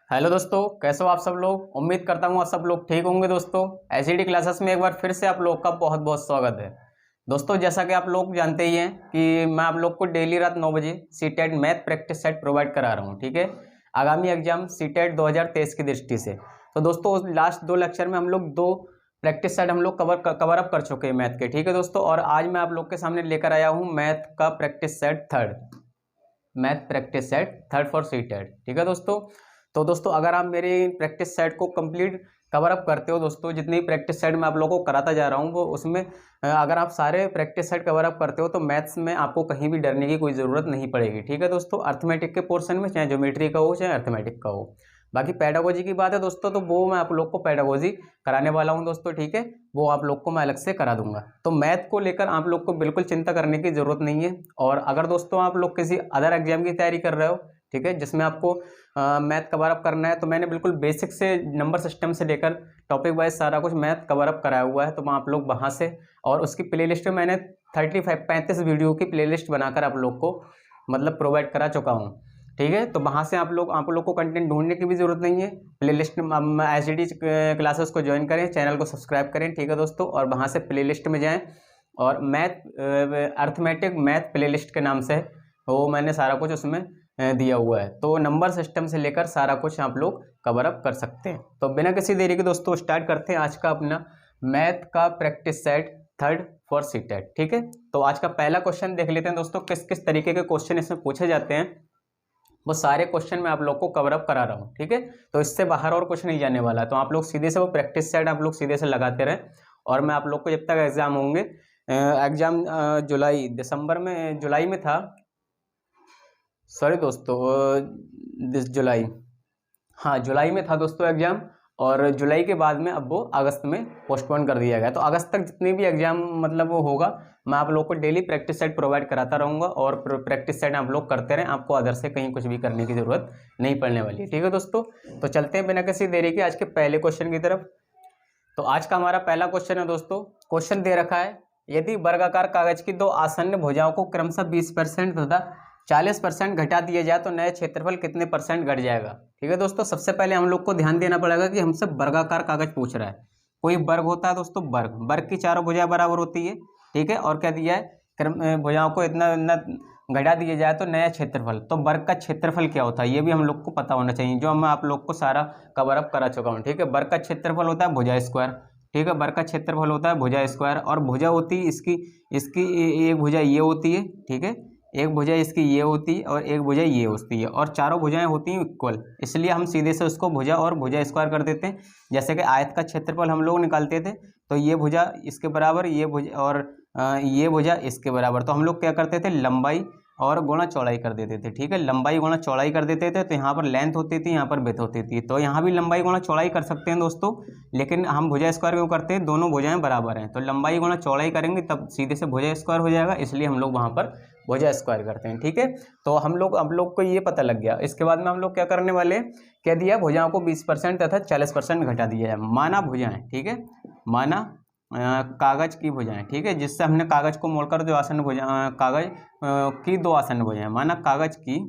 Hello दोस्तों, कैसे हो आप सब लोग। उम्मीद करता हूँ आप सब लोग ठीक होंगे। दोस्तों एचडी क्लासेस में एक बार फिर से आप लोग का बहुत बहुत स्वागत है। दोस्तों जैसा कि आप लोग जानते ही हैं कि मैं आप लोग को डेली रात 9 बजे CTET math practice set provide करा रहा हूँ। ठीक है, आगामी एग्जाम सीटेट 2023 की दृष्टि से। तो दोस्तों लास्ट 2 लेक्चर में हम लोग 2 प्रैक्टिस सेट हम लोग कवर अप कर चुके हैं मैथ के। ठीक है दोस्तों, और आज मैं आप लोग के सामने लेकर आया हूँ मैथ का practice set third for CTET. ठीक है दोस्तों, तो दोस्तों अगर आप मेरे प्रैक्टिस सेट को कंप्लीट कवर अप करते हो, दोस्तों जितनी प्रैक्टिस सेट मैं आप लोगों को कराता जा रहा हूँ वो उसमें अगर आप सारे प्रैक्टिस सेट कवर अप करते हो तो मैथ्स में आपको कहीं भी डरने की कोई ज़रूरत नहीं पड़ेगी। ठीक है दोस्तों, अर्थमेटिक के पोर्शन में चाहे ज्योमेट्री का हो चाहे अर्थमेटिक का हो। बाकी पेडागोजी की बात है दोस्तों, तो वो मैं आप लोग को पेडागोजी कराने वाला हूं दोस्तों। ठीक है, वो आप लोग को मैं अलग से करा दूंगा। तो मैथ को लेकर आप लोग को बिल्कुल चिंता करने की जरूरत नहीं है। और अगर दोस्तों आप लोग किसी अदर एग्जाम की तैयारी कर रहे हो, ठीक है, जिसमें आपको मैथ कवर अप करना है, तो मैंने बिल्कुल बेसिक से नंबर सिस्टम से लेकर टॉपिक वाइज सारा कुछ मैथ कवर अप कराया हुआ है। तो आप लोग वहाँ से, और उसकी प्लेलिस्ट में मैंने 35 वीडियो की प्लेलिस्ट बनाकर आप लोग को मतलब प्रोवाइड करा चुका हूँ। ठीक है, तो वहाँ से आप लोग को कंटेंट ढूंढने की भी जरूरत नहीं है। प्लेलिस्ट में एचडी क्लासेस को ज्वाइन करें, चैनल को सब्सक्राइब करें। ठीक है दोस्तों, और वहाँ से प्लेलिस्ट में जाएं और अर्थमेटिक मैथ प्लेलिस्ट के नाम से वो मैंने सारा कुछ उसमें दिया हुआ है। तो नंबर सिस्टम से लेकर सारा कुछ आप लोग कवर अप कर सकते हैं। तो बिना किसी देरी के दोस्तों स्टार्ट करते हैं आज का अपना मैथ का practice set third for CTET. ठीक है, तो आज का पहला क्वेश्चन देख लेते हैं दोस्तों। किस किस तरीके के क्वेश्चन इसमें पूछे जाते हैं, वो सारे क्वेश्चन मैं आप लोग को कवर अप करा रहा हूँ। ठीक है, तो इससे बाहर और कुछ नहीं जाने वाला है। तो आप लोग सीधे से वो प्रैक्टिस सेट आप लोग सीधे से लगाते रहें। और मैं आप लोग को जब तक एग्जाम होंगे, एग्जाम जुलाई में था, सॉरी दोस्तों, जुलाई, हाँ जुलाई में था दोस्तों एग्जाम। और जुलाई के बाद में अब वो अगस्त में पोस्टपोन कर दिया गया। तो अगस्त तक जितने भी एग्जाम मतलब वो होगा, मैं आप लोग को डेली प्रैक्टिस सेट प्रोवाइड कराता रहूँगा। और प्रैक्टिस सेट आप लोग करते रहें, आपको अदर से कहीं कुछ भी करने की ज़रूरत नहीं पड़ने वाली है। ठीक है दोस्तों, तो चलते हैं बिना किसी देरी के आज के पहले क्वेश्चन की तरफ। तो आज का हमारा पहला क्वेश्चन है दोस्तों। क्वेश्चन दे रखा है, यदि वर्गाकार कागज की 2 आसन्न भुजाओं को क्रमशः 20% तथा 40% घटा दिया जाए तो नए क्षेत्रफल कितने % घट जाएगा। ठीक है दोस्तों, सबसे पहले हम लोग को ध्यान देना पड़ेगा कि हमसे वर्गाकार कागज पूछ रहा है। कोई वर्ग होता है दोस्तों, वर्ग की चारों भुजाएं बराबर होती है। ठीक है, और क्या दिया है, भुजाओं को इतना घटा दिया जाए तो नया क्षेत्रफल। तो वर्ग का क्षेत्रफल क्या होता है ये भी हम लोग को पता होना चाहिए, जो मैं आप लोग को सारा कवर अप करा चुका हूँ। ठीक है, वर्ग का क्षेत्रफल होता है भुजा स्क्वायर। ठीक है, वर्ग का क्षेत्रफल होता है भुजा स्क्वायर, और भुजा होती है इसकी एक भुजा ये होती है। ठीक है, एक भुजा इसकी ये होती है और एक भुजा ये होती है, और चारों भुजाएं होती हैं इक्वल, इसलिए हम सीधे से उसको भुजा और भुजा स्क्वायर कर देते हैं। जैसे कि आयत का क्षेत्रफल हम लोग निकालते थे, तो ये भुजा इसके बराबर, ये भुजा और ये भुजा इसके बराबर। तो हम लोग क्या करते थे, लंबाई और गुणा चौड़ाई कर देते थे। ठीक है, लंबाई गुणा चौड़ाई कर देते थे। तो यहाँ पर लेंथ होती थी, यहाँ पर विड्थ होती थी। तो यहाँ भी लंबाई गुणा चौड़ाई कर सकते हैं दोस्तों, लेकिन हम भुजा स्क्वायर क्यों करते हैं, दोनों भुजाएं बराबर हैं। तो लंबाई गुणा चौड़ाई करेंगे तब सीधे से भुजा स्क्वायर हो जाएगा, इसलिए हम लोग वहाँ पर भुजा स्क्वायर करते हैं। ठीक है, तो हम लोग को ये पता लग गया। इसके बाद में हम लोग क्या करने वाले हैं, क्या दिया, भुजाओं को 20% तथा 40% घटा दिया है। माना भुजाएं, ठीक है, माना कागज की भुजाएं। ठीक है, जिससे हमने कागज को मोड़कर जो आसन्न भुजा कागज की 2 आसन्न भुजाएं, माना कागज की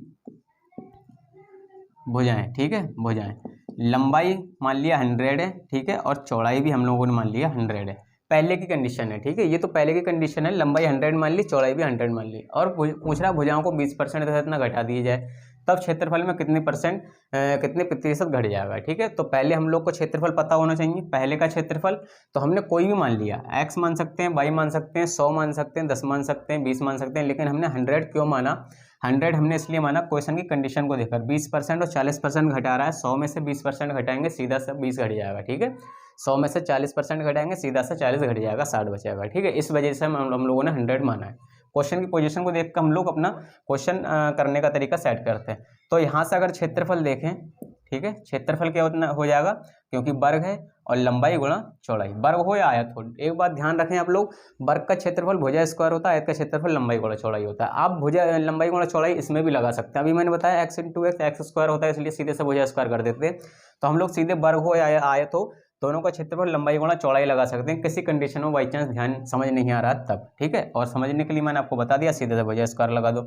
भुजाएं। ठीक है, भुजाएं, लंबाई मान लिया 100 है। ठीक है, और चौड़ाई भी हम लोगों ने मान लिया 100 है। पहले की कंडीशन है। ठीक है, ये तो पहले की कंडीशन है, लंबाई 100 मान ली, चौड़ाई भी 100 मान ली। और पूछ रहा भुजाओं को 20% तथा इतना घटा दिया जाए तब क्षेत्रफल में कितने प्रतिशत घट जाएगा। ठीक है, तो पहले हम लोग को क्षेत्रफल पता होना चाहिए, पहले का क्षेत्रफल। तो हमने कोई भी मान लिया, x मान सकते हैं, y मान सकते हैं, 100 मान सकते हैं, 10 मान सकते हैं, 20 मान सकते हैं, लेकिन हमने 100 क्यों माना, 100 हमने इसलिए माना क्वेश्चन की कंडीशन को देखकर। 20% और 40% घटा रहा है, 100 में से 20% घटाएंगे सीधा सा 20 घट जाएगा। ठीक है, 100 में से 40% घटाएंगे सीधा सा 40 घट जाएगा, 60 बचेगा। ठीक है, इस वजह से हम लोगों ने 100 माना है। क्वेश्चन की पोजीशन को देखकर हम लोग अपना क्वेश्चन करने का तरीका सेट करते हैं। तो यहाँ से अगर क्षेत्रफल देखें, ठीक है, क्षेत्रफल क्या हो जाएगा, क्योंकि वर्ग है और लंबाई गुणा चौड़ाई, वर्ग हो या आयत हो। एक बात ध्यान रखें आप लोग, वर्ग का क्षेत्रफल भुजा स्क्वायर होता है, आयत का क्षेत्रफल लंबाई गुणा चौड़ाई होता है। आप भुजा लंबाई गुणा चौड़ाई इसमें भी लगा सकते हैं। अभी मैंने बताया x × x एक्स स्क्वायर होता है, इसलिए सीधे से भुजा स्क्वायर कर देते हैं। तो हम लोग सीधे वर्ग हो या आयत हो, दोनों का क्षेत्रफल लंबाई गुणा चौड़ाई लगा सकते हैं। किसी कंडीशन में बाई चांस ध्यान समझ नहीं आ रहा तब। ठीक है, और समझने के लिए मैंने आपको बता दिया, सीधे से भुजा स्क्वायर लगा दो।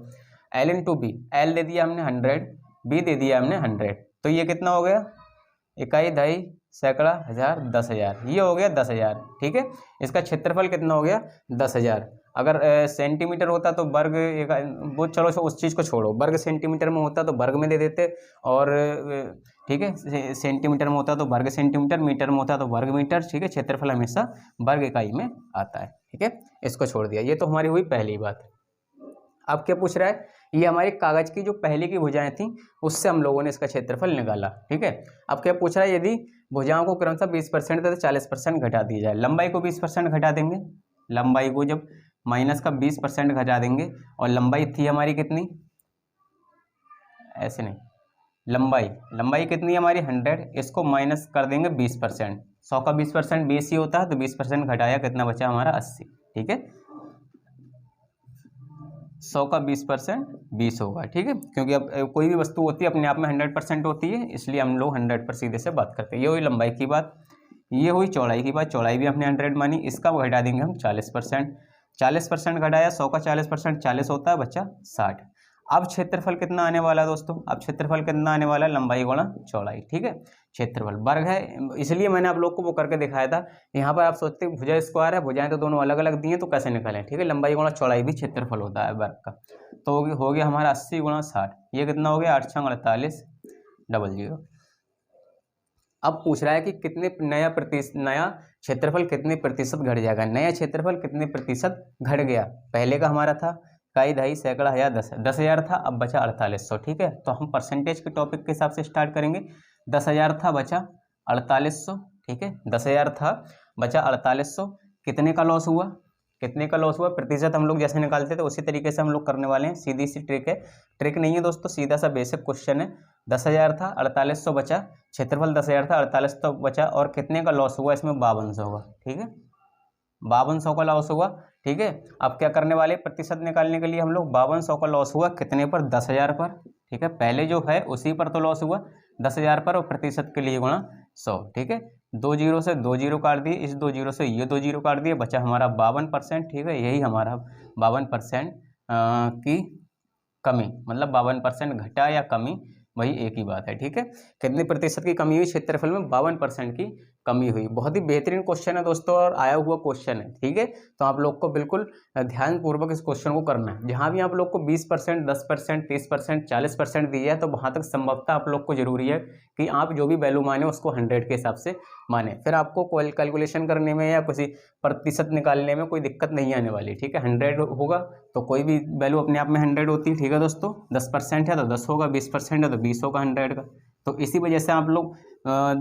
l × b, l दे दिया हमने 100, b दे दिया हमने 100। तो ये कितना हो गया, इकाई, दहाई, सैकड़ा, हजार, 10,000, ये हो गया 10,000। ठीक है, इसका क्षेत्रफल कितना हो गया, 10,000। अगर सेंटीमीटर होता तो वर्ग वो, चलो उस चीज़ को छोड़ो, वर्ग सेंटीमीटर में होता तो वर्ग में दे देते, और ठीक है, सेंटीमीटर में होता तो वर्ग सेंटीमीटर, मीटर में होता तो वर्ग मीटर। ठीक है, क्षेत्रफल हमेशा वर्ग इकाई में आता है। ठीक है, इसको छोड़ दिया। ये तो हमारी हुई पहली बात। अब क्या पूछ रहा है, ये हमारी कागज की जो पहले की भुजाएं थी उससे हम लोगों ने इसका क्षेत्रफल निकाला। ठीक है, अब क्या पूछ रहा है, यदि भुजाओं को क्रमशः 20% तो 40% घटा दिया जाए। लंबाई को 20% घटा देंगे, लंबाई को जब माइनस का 20% घटा देंगे, और लंबाई थी हमारी कितनी, ऐसे नहीं, लंबाई कितनी है हमारी 100, इसको माइनस कर देंगे 20%। 100 का 20% 20 ही होता है, तो 20% घटाया, कितना बचा हमारा 80। ठीक है, 100 का 20% 20 होगा। ठीक है, क्योंकि अब कोई भी वस्तु होती है अपने आप में 100% होती है, इसलिए हम लोग 100 पर सीधे से बात करते हैं। ये हुई लंबाई की बात। ये हुई चौड़ाई की बात, चौड़ाई भी हमने 100 मानी, इसका घटा देंगे हम 40%। 40% घटाया, 100 का 40% 40 होता है, बच्चा 60। अब क्षेत्रफल कितना आने वाला है दोस्तों, अब क्षेत्रफल कितना आने वाला है, लंबाई गुणा चौड़ाई। ठीक है, क्षेत्रफल वर्ग है, इसलिए मैंने आप लोग को वो करके दिखाया था। यहाँ पर आप सोचते हैं भुजा स्क्वायर है, भुजाएं तो दोनों अलग अलग दी हैं, तो कैसे निकालें। ठीक है, लंबाई गुणा चौड़ाई भी क्षेत्रफल होता है वर्ग का। तो हो गया हमारा 80 गुणा 60, ये कितना हो गया, 8 6 48 00। अब पूछ रहा है कि कितने नया क्षेत्रफल कितने प्रतिशत घट जाएगा। नया क्षेत्रफल कितने प्रतिशत घट गया, पहले का हमारा था इकाई, दहाई, सैकड़ा, हजार, 10,000 था, अब बचा 4800। ठीक है, तो हम परसेंटेज के टॉपिक के हिसाब से स्टार्ट करेंगे। 10,000 था, बचा 4800। ठीक है, 10,000 था, बचा 4800। कितने का लॉस हुआ, कितने का लॉस हुआ, प्रतिशत हम लोग जैसे निकालते थे उसी तरीके से हम लोग करने वाले हैं। सीधी सी ट्रिक है, ट्रिक नहीं है दोस्तों, सीधा सा बेसिक क्वेश्चन है। 10,000 था, 4800 बचा, क्षेत्रफल 10,000 था, 4800 बचा, और कितने का लॉस हुआ, इसमें 5200 होगा। ठीक है, 5200 का लॉस हुआ। ठीक है, अब क्या करने वाले, प्रतिशत निकालने के लिए हम लोग 5200 का लॉस हुआ कितने पर, 10,000 पर। ठीक है, पहले जो है उसी पर तो लॉस हुआ 10,000 पर, और प्रतिशत के लिए गुणा 100। ठीक है, 2 जीरो से 2 जीरो काट दिए, इस 2 जीरो से ये 2 जीरो काट दिए, बचा हमारा 52%। ठीक है, यही हमारा 52% की कमी, मतलब 52% घटा या कमी, वही एक ही बात है। ठीक है, कितने प्रतिशत की कमी हुई, क्षेत्रफल में 52% की कमी हुई। बहुत ही बेहतरीन क्वेश्चन है दोस्तों, और आया हुआ क्वेश्चन है। ठीक है, तो आप लोग को बिल्कुल ध्यानपूर्वक इस क्वेश्चन को करना है। जहां भी आप लोग को 20%, 10%, 30%, 40% दिया है, तो वहां तक संभवतः आप लोग को जरूरी है कि आप जो भी वैल्यू माने उसको 100 के हिसाब से माने, फिर आपको कैलकुलेशन करने में या किसी प्रतिशत निकालने में कोई दिक्कत नहीं आने वाली। ठीक है, 100 होगा तो कोई भी वैल्यू अपने आप में 100 होती है। ठीक है दोस्तों, 10% है तो 10 होगा, 20% है तो 20 होगा 100 का। तो इसी वजह से आप लोग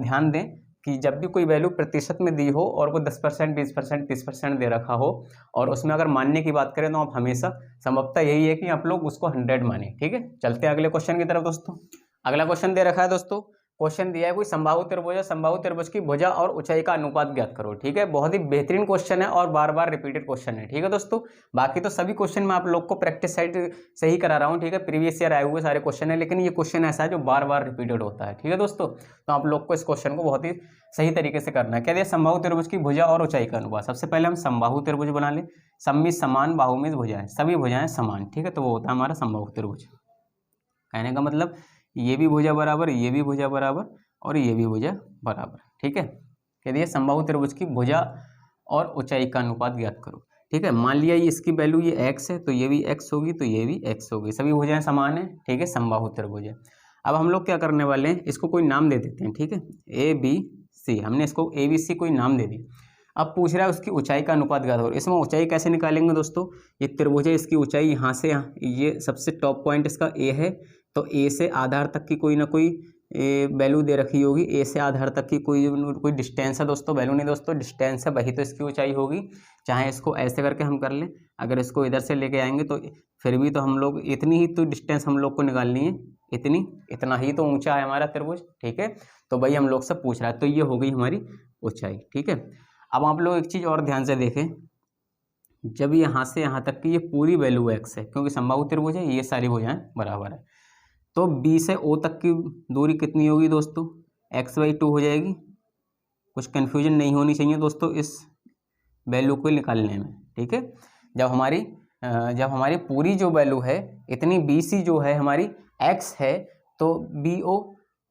ध्यान दें कि जब भी कोई वैल्यू प्रतिशत में दी हो और वो 10%, 20%, 30% दे रखा हो, और उसमें अगर मानने की बात करें तो आप हमेशा संभवतः यही है कि आप लोग उसको 100 माने। ठीक है, चलते हैं अगले क्वेश्चन की तरफ दोस्तों। अगला क्वेश्चन दे रखा है दोस्तों, क्वेश्चन दिया है कोई समबाहु त्रिभुज है, समबाहु त्रिभुज की भुजा और ऊंचाई का अनुपात ज्ञात करो। ठीक है, बहुत ही बेहतरीन क्वेश्चन है और बार बार रिपीटेड क्वेश्चन है। ठीक है दोस्तों, बाकी तो सभी क्वेश्चन मैं आप लोग को प्रैक्टिस साइड से ही करा रहा हूँ। ठीक है, प्रीवियस ईयर आए हुए सारे क्वेश्चन है, लेकिन ये क्वेश्चन ऐसा है जो बार बार रिपीटेड होता है। ठीक है दोस्तों, तो आप लोग को इस क्वेश्चन को बहुत ही सही तरीके से करना है। क्या दिया, समबाहु त्रिभुज की भुजा और ऊंचाई का अनुपात। सबसे पहले हम समबाहु त्रिभुज बना लें, सम्मित समान बाहुमित भुजाएं, सभी भुजाएं समान। ठीक है, तो वो होता है हमारा समबाहु त्रिभुज। कहने का मतलब ये भी भुजा बराबर, ये भी भुजा बराबर, और ये भी भुजा बराबर। ठीक है, कह दिया समबाहु त्रिभुज की भुजा और ऊंचाई का अनुपात ज्ञात करो। ठीक है, मान लिया इसकी वैल्यू ये x है, तो ये भी x होगी, तो ये भी x होगी, सभी भुजाएं समान है। ठीक है, समबाहु त्रिभुज है। अब हम लोग क्या करने वाले हैं, इसको कोई नाम दे देते हैं। ठीक है, ABC, हमने इसको ABC कोई नाम दे दिया। अब पूछ रहा है उसकी ऊंचाई का अनुपात ज्ञात करो। इसमें ऊंचाई कैसे निकालेंगे दोस्तों, ये त्रिभुज है, इसकी ऊंचाई यहाँ से ये सबसे टॉप पॉइंट इसका A है, तो A से आधार तक की कोई ना कोई वैल्यू दे रखी होगी। ए से आधार तक की कोई डिस्टेंस है दोस्तों, वैल्यू नहीं दोस्तों, डिस्टेंस है, वही तो इसकी ऊंचाई होगी। चाहे इसको ऐसे करके हम कर लें, अगर इसको इधर से लेके आएंगे तो फिर भी तो हम लोग इतनी ही तो डिस्टेंस हम लोग को निकालनी है, इतना ही तो ऊंचा है हमारा त्रिभुज। ठीक है, तो वही हम लोग से पूछ रहा है, तो ये हो गई हमारी ऊंचाई। ठीक है, अब आप लोग एक चीज़ और ध्यान से देखें, जब यहाँ से यहाँ तक की ये पूरी वैल्यू x है, क्योंकि समबाहु त्रिभुज है, ये सारी भुजाएं बराबर है, तो B से O तक की दूरी कितनी होगी दोस्तों, x/2 हो जाएगी। कुछ कन्फ्यूजन नहीं होनी चाहिए दोस्तों इस वैल्यू को निकालने में। ठीक है, जब हमारी पूरी जो वैल्यू है, इतनी BC जो है हमारी x है, तो BO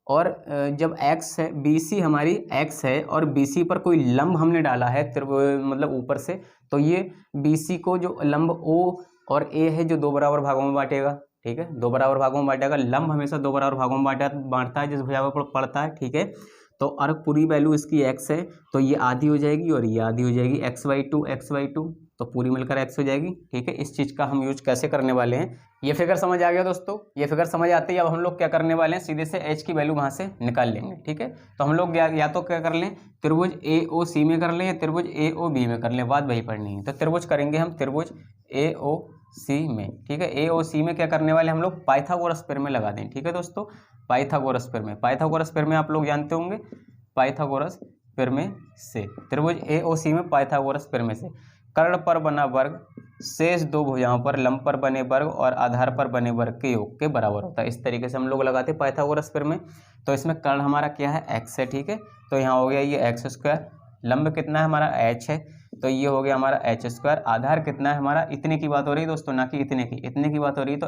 और जब x है, BC हमारी x है और BC पर कोई लंब हमने डाला है मतलब ऊपर से, तो ये BC को जो लंब O और A है जो दो बराबर भागों में बांटेगा। ठीक है, दो बराबर भागों में बांटेगा। लंब हमेशा दो बराबर भागों में बांटता है जिस भुजा पर पड़ता है। ठीक है, तो और पूरी वैल्यू इसकी x है, तो ये आधी हो जाएगी और ये आधी हो जाएगी, x/2 तो पूरी मिलकर x हो जाएगी। ठीक है, इस चीज़ का हम यूज कैसे करने वाले हैं, ये फिगर समझ आ गया दोस्तों। ये फिगर समझ आती है। अब हम लोग क्या करने वाले हैं, सीधे से h की वैल्यू वहाँ से निकाल लेंगे। ठीक है, तो हम लोग या तो क्या कर लें, त्रिभुज AOC में कर लें या त्रिभुज AOB में कर लें, बात वही पढ़नी है। तो त्रिभुज करेंगे हम त्रिभुज AOC में। ठीक है, AOC में क्या करने वाले हम लोग, पाइथागोरस प्रमेय लगा दें। ठीक है दोस्तों, पाइथागोरस प्रमेय आप लोग जानते होंगे। पाइथागोरस प्रमेय से त्रिभुज AOC में पाइथागोरस प्रमेय से कर्ण पर बना वर्ग शेष दो भुजाओं पर लंब पर बने वर्ग और आधार पर बने वर्ग के योग के बराबर होता है। इस तरीके से हम लोग लगाते हैं पाइथागोरस प्रमेय। तो इसमें कर्ण हमारा क्या है, x है। ठीक है, तो यहाँ हो गया ये x²। लंब कितना है हमारा, h है, तो ये हो गया हमारा h²। आधार कितना है हमारा, इतने की बात हो रही है दोस्तों, ना कि इतने की बात हो रही है, तो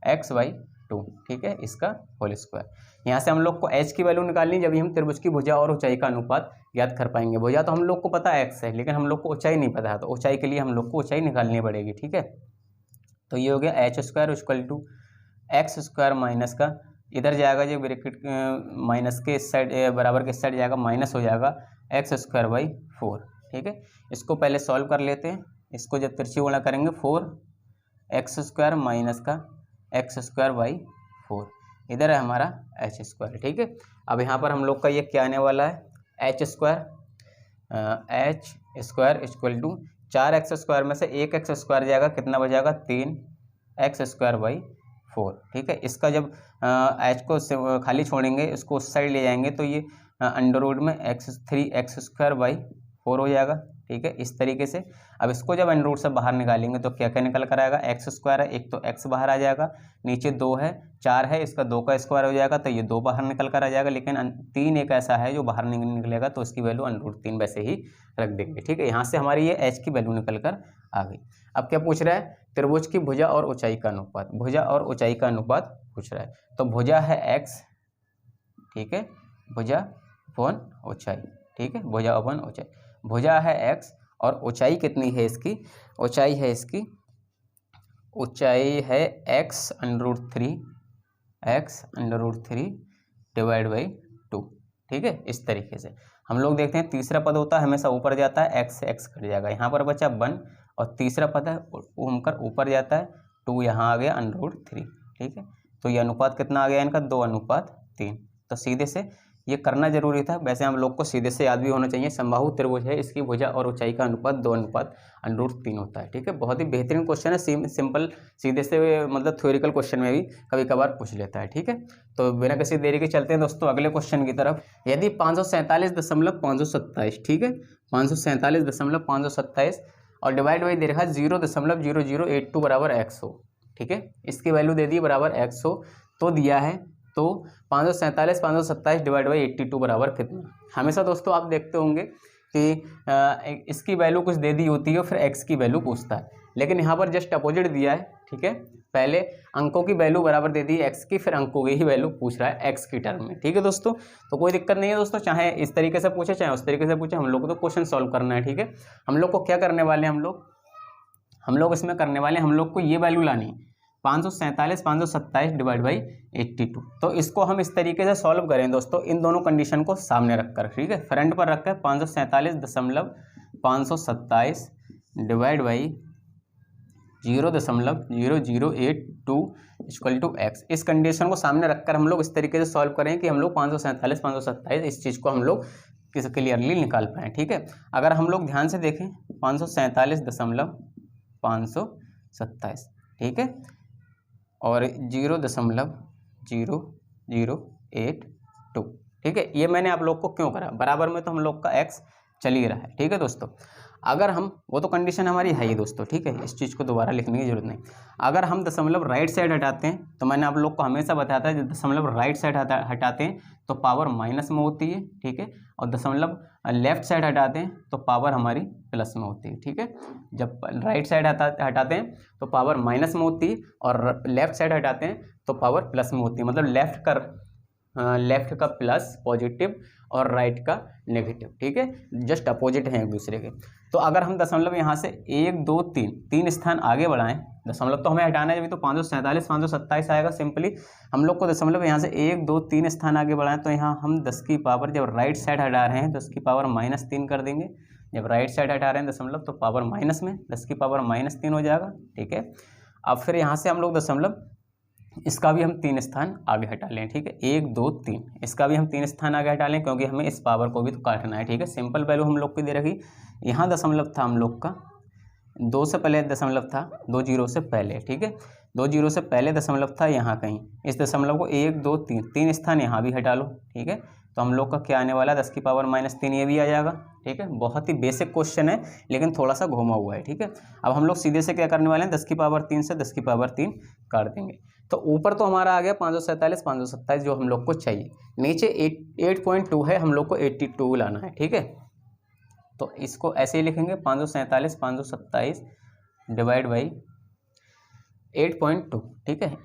x/2। ठीक है, इसका होल स्क्वायर। यहाँ से हम लोग को h की वैल्यू निकालनी, जब हम त्रिभुज की भुजा और ऊंचाई का अनुपात ज्ञात कर पाएंगे। भुजा तो हम लोग को पता है x है, लेकिन हम लोग को ऊंचाई नहीं पता है, तो ऊंचाई के लिए हम लोग को ऊंचाई निकालनी पड़ेगी। ठीक है, तो ये हो गया h² = x² माइनस का, इधर जाएगा जो ब्रैकेट माइनस के इस साइड बराबर के इस साइड जाएगा, माइनस हो जाएगा x²/4। ठीक है, इसको पहले सॉल्व कर लेते हैं। इसको जब तिरछी गुणा करेंगे 4x² माइनस का x²/4, इधर है हमारा h²। ठीक है, अब यहाँ पर हम लोग का ये क्या आने वाला है, h² = 4x² में से 1x² जाएगा, कितना बचेगा 3x²/4। ठीक है, इसका जब h को खाली छोड़ेंगे, इसको उस साइड ले जाएंगे, तो ये अंडर रूट में 3x²/4 हो जाएगा। ठीक है, इस तरीके से। अब इसको जब अंडर रूट से बाहर निकालेंगे तो क्या क्या निकल कर आएगा, x² है, एक तो x बाहर आ जाएगा, नीचे 2 है, 4 है, इसका 2 का स्क्वायर हो जाएगा, तो ये 2 बाहर निकल कर आ जाएगा। लेकिन 3 एक ऐसा है जो बाहर निकलेगा, तो इसकी वैल्यू अंडर रूट 3 वैसे ही रख देंगे। ठीक है, यहाँ से हमारी ये h की वैल्यू निकल कर आ गई। अब क्या पूछ रहा है, त्रिभुज की भुजा और ऊंचाई का अनुपात, भुजा और ऊंचाई का अनुपात पूछ रहा है। तो भुजा है x, ठीक है, भुजा अपॉन ऊंचाई। ठीक है, भुजा अपॉन ऊंचाई, भुजा है x और ऊंचाई कितनी है इसकी, ऊंचाई है इसकी, ऊंचाई है x√3 /2। ठीक है, इस तरीके से हम लोग देखते हैं। तीसरा पद होता है हमेशा ऊपर जाता है, x से x कट जाएगा, यहाँ पर बचा 1, और तीसरा पद है वो हमकर ऊपर जाता है, 2 यहाँ आ गया √3। ठीक है, तो ये अनुपात कितना आ गया इनका, 2:3। तो सीधे से ये करना जरूरी था, वैसे हम लोग को सीधे से याद भी होना चाहिए। समबाहु त्रिभुज है, इसकी भुजा और ऊंचाई का अनुपात 2:3 होता है। ठीक है, बहुत ही बेहतरीन क्वेश्चन है, सिंपल सीधे से मतलब थ्योरिकल क्वेश्चन में भी कभी कभार पूछ लेता है। ठीक है, तो बिना किसी देरी के चलते हैं दोस्तों अगले क्वेश्चन की तरफ। यदि 547.527, ठीक है, 547.527 और डिवाइड बाई दे रखा 0.0082 बराबर x हो। ठीक है, इसकी वैल्यू दे दी बराबर x हो, तो दिया है, तो 527 डिवाइड बाई 82 बराबर कितना। हमेशा दोस्तों आप देखते होंगे कि इसकी वैल्यू कुछ दे दी होती है, फिर x की वैल्यू पूछता है, लेकिन यहाँ पर जस्ट अपोजिट दिया है। ठीक है, पहले अंकों की वैल्यू बराबर दे दी x की, फिर अंकों की ही वैल्यू पूछ रहा है x की टर्म में। ठीक है दोस्तों, तो कोई दिक्कत नहीं है दोस्तों, चाहे इस तरीके से पूछे चाहे उस तरीके से पूछे, हम लोग को तो क्वेश्चन सॉल्व करना है। ठीक है, हम लोग को क्या करने वाले हैं, हम लोग इसमें करने वाले हैं, हम लोग को ये वैल्यू लानी है 527 डिवाइड बाई 82। तो इसको हम इस तरीके से सॉल्व करें दोस्तों, इन दोनों कंडीशन को सामने रखकर। ठीक है, फ्रंट पर रखकर 547.527 डिवाइड बाई 0.0082 = x। इस कंडीशन को सामने रखकर हम लोग इस तरीके से सॉल्व करें कि हम लोग 527 इस चीज़ को हम लोग क्लियरली निकाल पाएँ। ठीक है, अगर हम लोग ध्यान से देखें 547.527, ठीक है, और 0.0082। ठीक है, ये मैंने आप लोग को क्यों करा, बराबर में तो हम लोग का x चल ही रहा है। ठीक है दोस्तों, अगर हम, वो तो कंडीशन हमारी है ही दोस्तों। ठीक है, इस चीज़ को दोबारा लिखने की जरूरत नहीं। अगर हम दशमलव राइट साइड हटाते हैं, तो मैंने आप लोग को हमेशा बताया था, जब दशमलव राइट साइड हटाते हैं तो पावर माइनस में होती है। ठीक है, और दशमलव लेफ्ट साइड हटाते हैं तो पावर हमारी प्लस में होती है। ठीक है, जब राइट साइड हटाते हैं तो पावर माइनस में होती है, और लेफ्ट साइड हटाते हैं तो पावर प्लस में होती है। मतलब लेफ्ट का प्लस पॉजिटिव और राइट का नेगेटिव, ठीक है, जस्ट अपोजिट हैं एक दूसरे के। तो अगर हम दशमलव यहाँ से 1 2 3 तीन स्थान आगे बढ़ाएं, दशमलव तो हमें हटाना है, जब तो 547 527 आएगा। सिंपली हम लोग को दशमलव यहाँ से 1 2 3 स्थान आगे बढ़ाएं, तो यहाँ हम 10 की पावर, जब राइट साइड हटा रहे हैं 10 की पावर -3 कर देंगे। जब राइट साइड हटा रहे हैं दशमलव तो पावर माइनस में 10 की पावर -3 हो जाएगा, ठीक है। अब फिर यहाँ से हम लोग दशमलव, इसका भी हम 3 स्थान आगे हटा लें, ठीक है, 1 2 3, इसका भी हम 3 स्थान आगे हटा लें, क्योंकि हमें इस पावर को भी तो काटना है, ठीक है। सिंपल वैल्यू हम लोग की दे रखी, यहाँ दशमलव था हम लोग का 2 से पहले दशमलव था, 2 जीरो से पहले, ठीक है, 2 जीरो से पहले दशमलव था यहाँ कहीं। इस दशमलव को 1 2 3 तीन स्थान यहाँ भी हटा लो, ठीक है। तो हम लोग का क्या आने वाला है, 10 की पावर -3, ये भी आ जाएगा, ठीक है। बहुत ही बेसिक क्वेश्चन है, लेकिन थोड़ा सा घुमा हुआ है, ठीक है। अब हम लोग सीधे से क्या करने वाले हैं, 10 की पावर 3 से 10 की पावर 3 काट देंगे। तो ऊपर तो हमारा आ गया 547 527 जो हम लोग को चाहिए, नीचे 8.2 है, हम लोग को 82 लाना है, ठीक है। तो इसको ऐसे ही लिखेंगे 547 527 डिवाइड बाई 8.2, ठीक है।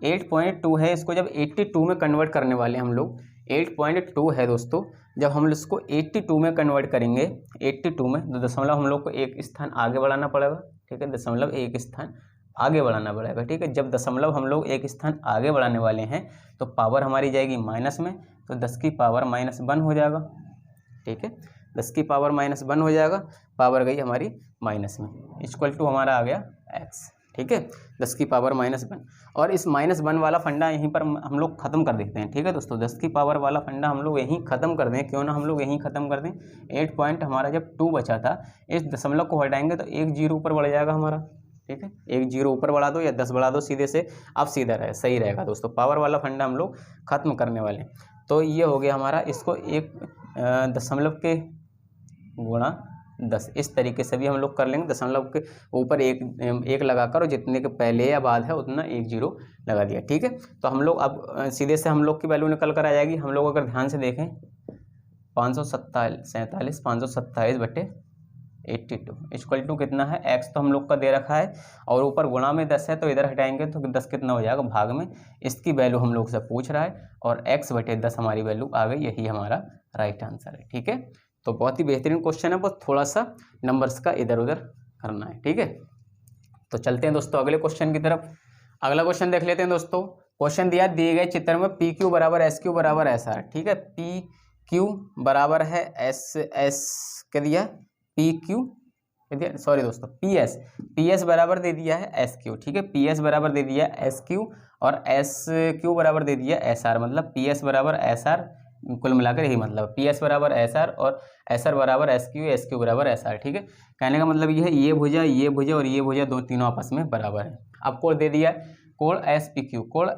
8.2 है, इसको जब 82 में कन्वर्ट करने वाले हम लोग, 8.2 है दोस्तों, जब हम इसको 82 में कन्वर्ट करेंगे, 82 में, तो दशमलव हम लोग को एक स्थान आगे बढ़ाना पड़ेगा, ठीक है, दशमलव एक स्थान आगे बढ़ाना पड़ेगा, ठीक है। जब दशमलव हम लोग एक स्थान आगे बढ़ाने वाले हैं तो पावर हमारी जाएगी माइनस में, तो 10 की पावर -1 हो जाएगा, ठीक है, 10 की पावर -1 हो जाएगा, पावर गई हमारी माइनस में, इक्वल टू हमारा आ गया x, ठीक है, 10 की पावर -1। और इस -1 वाला फंडा यहीं पर हम लोग खत्म कर देते हैं, ठीक है दोस्तों, 10 की पावर वाला फंडा हम लोग यहीं खत्म कर दें, क्यों ना हम लोग यहीं खत्म कर दें। 8 पॉइंट हमारा जब 2 बचा था, इस दशमलव को हटाएंगे तो 1 जीरो ऊपर बढ़ जाएगा हमारा, ठीक है, 1 जीरो ऊपर बढ़ा दो या 10 बढ़ा दो सीधे से, अब सीधा रहे, सही रहेगा दोस्तों। पावर वाला फंडा हम लोग खत्म करने वाले हैं। तो ये हो गया हमारा, इसको एक दशमलव के गुणा 10 इस तरीके से भी हम लोग कर लेंगे। दशमलव के ऊपर एक लगाकर, और जितने के पहले या बाद है उतना 1 जीरो लगा दिया, ठीक है। तो हम लोग अब सीधे से हम लोग की वैल्यू निकल कर आ जाएगी। हम लोग अगर ध्यान से देखें 547 527 बटे 82 इक्वल टू कितना है, x तो हम लोग का दे रखा है, और ऊपर गुणा में 10 है, तो इधर हटाएंगे तो 10 कितना हो जाएगा भाग में, इसकी वैल्यू हम लोग से पूछ रहा है, और x बटे 10 हमारी वैल्यू आ गई, यही हमारा राइट आंसर है, ठीक है। तो बहुत ही बेहतरीन क्वेश्चन है, बस थोड़ा सा नंबर्स का इधर उधर करना है, ठीक है। तो चलते हैं दोस्तों अगले क्वेश्चन की तरफ। अगला क्वेश्चन देख लेते हैं दोस्तों। क्वेश्चन दिया, दिए गए चित्र में पी क्यू बराबर एस क्यू बराबर एस आर, ठीक है। पी क्यू बराबर है एस क्या दिया, पी क्यू, सॉरी दोस्तों, पी एस बराबर दे दिया है एस क्यू, ठीक है, पी एस बराबर दे दिया है एस क्यू, और एस क्यू बराबर दे दिया एस आर, मतलब पी एस बराबर एस आर, कुल मिलाकर यही मतलब, पी एस बराबर एस आर और एस आर बराबर एस क्यू बराबर एस आर, ठीक है। कहने का मतलब ये है, ये भुजा और ये भुजा तीनों आपस में बराबर है। अब कोण दे दिया, कोण एस पी क्यू, कोण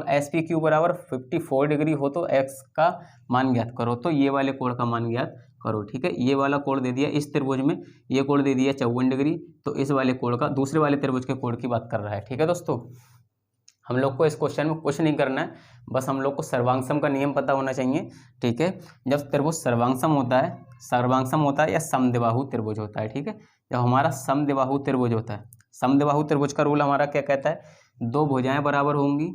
एस पी क्यू बराबर 54 डिग्री हो तो एक्स का मान ज्ञात करो, तो ये वाले कोण का मान ज्ञात करो, ठीक है। ये वाला कोण दे दिया इस त्रिभुज में, ये कोण दे दिया 54 डिग्री, तो इस वाले कोण का, दूसरे वाले त्रिभुज के कोण की बात कर रहा है, ठीक है दोस्तों। हम लोग को इस क्वेश्चन में कुछ नहीं करना है, बस हम लोग को सर्वांगसम का नियम पता होना चाहिए, ठीक है। जब त्रिभुज सर्वांगसम होता है या समद्विबाहु त्रिभुज होता है, ठीक है। जब हमारा समद्विबाहु त्रिभुज होता है, समद्विबाहु त्रिभुज का रूल हमारा क्या कहता है, दो भुजाएं बराबर होंगी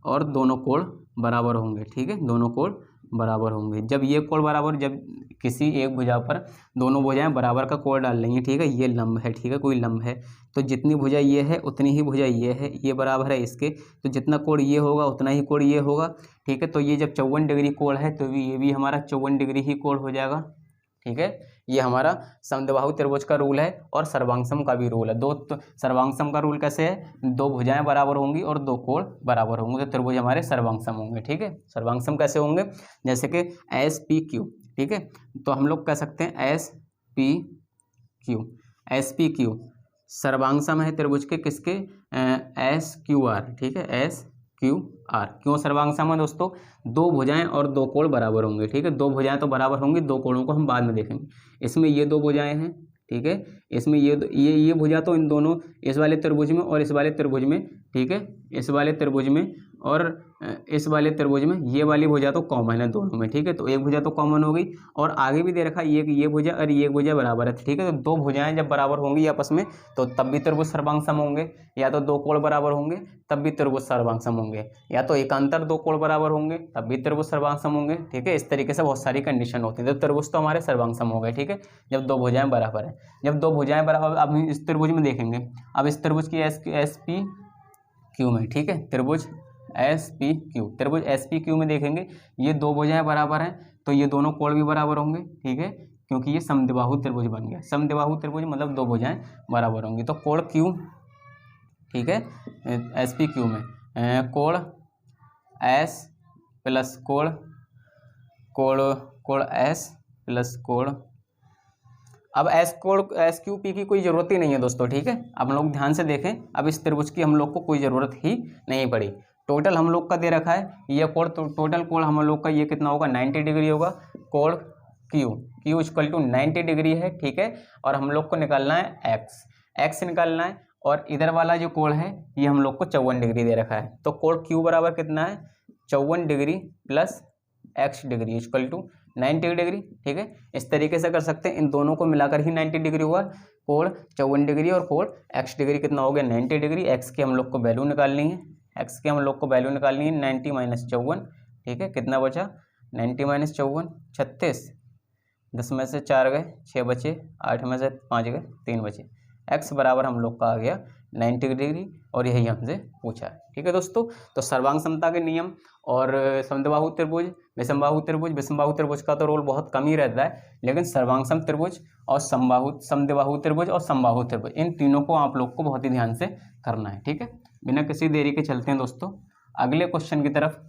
और दोनों कोण बराबर होंगे, ठीक है, दोनों कोण बराबर होंगे। जब ये कोण बराबर, जब किसी एक भुजा पर दोनों भुजाएं बराबर का कोण डाल रही हैं, ठीक है, ये लंब है, ठीक है, कोई लंब है, तो जितनी भुजा ये है उतनी ही भुजा ये है, ये बराबर है इसके, तो जितना कोण ये होगा उतना ही कोण ये होगा, ठीक है। तो ये जब 54 डिग्री कोण है तो ये भी हमारा 54 डिग्री ही कोण हो जाएगा, ठीक है। ये हमारा समद्विबाहु त्रिभुज का रूल है, और सर्वांगसम का भी रूल है। सर्वांगसम का रूल कैसे है, दो भुजाएं बराबर होंगी और दो कोण बराबर होंगे, तो त्रिभुज हमारे सर्वांगसम होंगे, ठीक है। सर्वांगसम कैसे होंगे, जैसे कि एस पी क्यू, ठीक है, तो हम लोग कह सकते हैं एस पी क्यू सर्वांगसम है त्रिभुज के, किसके, एस क्यू आर, ठीक है, एस क्यू आर। क्यों सर्वांगसम है दोस्तों, दो भुजाएं और दो कोण बराबर होंगे, ठीक है, दो भुजाएं तो बराबर होंगी, दो कोणों को हम बाद में देखेंगे। इसमें ये दो भुजाएं हैं, ठीक है, इसमें ये भुजा तो इन दोनों, इस वाले त्रिभुज में और इस वाले त्रिभुज में, ठीक है, इस वाले त्रिभुज में और इस वाले त्रिभुज में ये वाली भुजा तो कॉमन है दोनों में, ठीक है। तो एक भुजा तो कॉमन हो गई और आगे भी दे रखा है ये भुजा और ये भुजा बराबर है, ठीक है। तो दो भुजाएं जब बराबर होंगी आपस में तो तब भी त्रिभुज सर्वांग सम होंगे, या तो दो कोण बराबर होंगे तब भी त्रिभुज सर्वांग सम होंगे, या तो एकांतर दो कोण बराबर होंगे तब भी त्रिभुज सर्वांग सम होंगे, ठीक है। इस तरीके से बहुत सारी कंडीशन होती है। तो त्रिभुज तो हमारे सर्वांग सम हो गए, ठीक है, जब दो भुजाएं बराबर है। जब दो भुजाएं बराबर, अब हम इस त्रिभुज में देखेंगे, अब इस त्रिभुज की एस पी क्यू में, ठीक है, त्रिभुज एस पी क्यू, त्रिभुज एस पी क्यू में देखेंगे ये दो भुजाएं बराबर हैं तो ये दोनों कोण भी बराबर होंगे, ठीक है, क्योंकि ये समद्विबाहु त्रिभुज बन गया। समद्विबाहु त्रिभुज मतलब दो भुजाएं बराबर होंगी। तो कोण क्यू, ठीक है, एस पी क्यू में कोण एस प्लस कोण एस प्लस कोण, अब एस क्यू पी की कोई ज़रूरत ही नहीं है दोस्तों, ठीक है। अब हम लोग ध्यान से देखें, अब इस त्रिभुज की हम लोग को कोई ज़रूरत ही नहीं पड़ी। टोटल हम लोग का दे रखा है ये कोण, तो टोटल कोण हम लोग का ये कितना होगा 90 डिग्री होगा। कोण क्यू इक्वल टू 90 डिग्री है, ठीक है। और हम लोग को निकालना है एक्स निकालना है, और इधर वाला जो कोण है ये हम लोग को 54 डिग्री दे रखा है। तो कोण क्यू बराबर कितना है 54 degree plus X degree equal to 90 degree, ठीक है। इस तरीके से कर सकते हैं, इन दोनों को मिलाकर ही 90 डिग्री हुआ। कोण 54 डिग्री और कोण एक्स डिग्री कितना हो गया 90 डिग्री। एक्स की हम लोग को वैल्यू निकालनी है, 90 माइनस 54, ठीक है। कितना बचा 90 माइनस 54 36, 10 में से 4 गए 6 बचे, 8 में से 5 गए 3 बचे। एक्स बराबर हम लोग का आ गया 90 डिग्री, और यही हमसे पूछा है, ठीक है दोस्तों। तो सर्वांग समता के नियम और समद्विबाहु त्रिभुज, विषमबाहु त्रिभुज का तो रोल बहुत कम ही रहता है, लेकिन सर्वांग सम त्रिभुज और समद्विबाहु त्रिभुज और समबाहु त्रिभुज, इन तीनों को आप लोग को बहुत ही ध्यान से करना है, ठीक है। बिना किसी देरी के चलते हैं दोस्तों अगले क्वेश्चन की तरफ।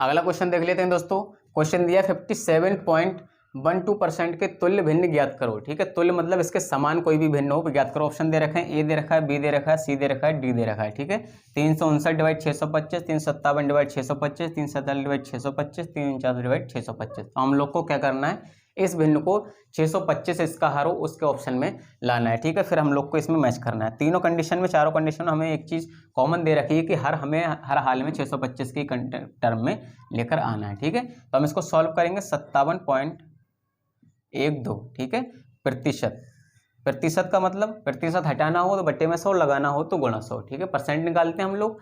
अगला क्वेश्चन देख लेते हैं दोस्तों। क्वेश्चन दिया 57.12% के तुल्य भिन्न ज्ञात करो, ठीक है। तुल्य मतलब इसके समान कोई भी भिन्न हो ज्ञात करो। ऑप्शन दे रखे हैं, ए दे रखा है, बी दे रखा है, सी दे रखा है, डी दे रखा है, ठीक है। 359/625, 357/625, 347/625, 349/625। तो हम लोग को क्या करना है, इस भिन्न को 625 इसका हर हो उसके ऑप्शन में लाना है, ठीक है। फिर हम लोग को इसमें मैच करना है। तीनों कंडीशन में, चारों कंडीशन में हमें एक चीज़ कॉमन दे रखी है कि हमें हर हाल में 625 की टर्म में लेकर आना है, ठीक है। तो हम इसको सॉल्व करेंगे 57.12, ठीक है, प्रतिशत का मतलब प्रतिशत हटाना हो तो बट्टे में 100, लगाना हो तो गुणा 100, ठीक है। परसेंट निकालते हैं हम लोग,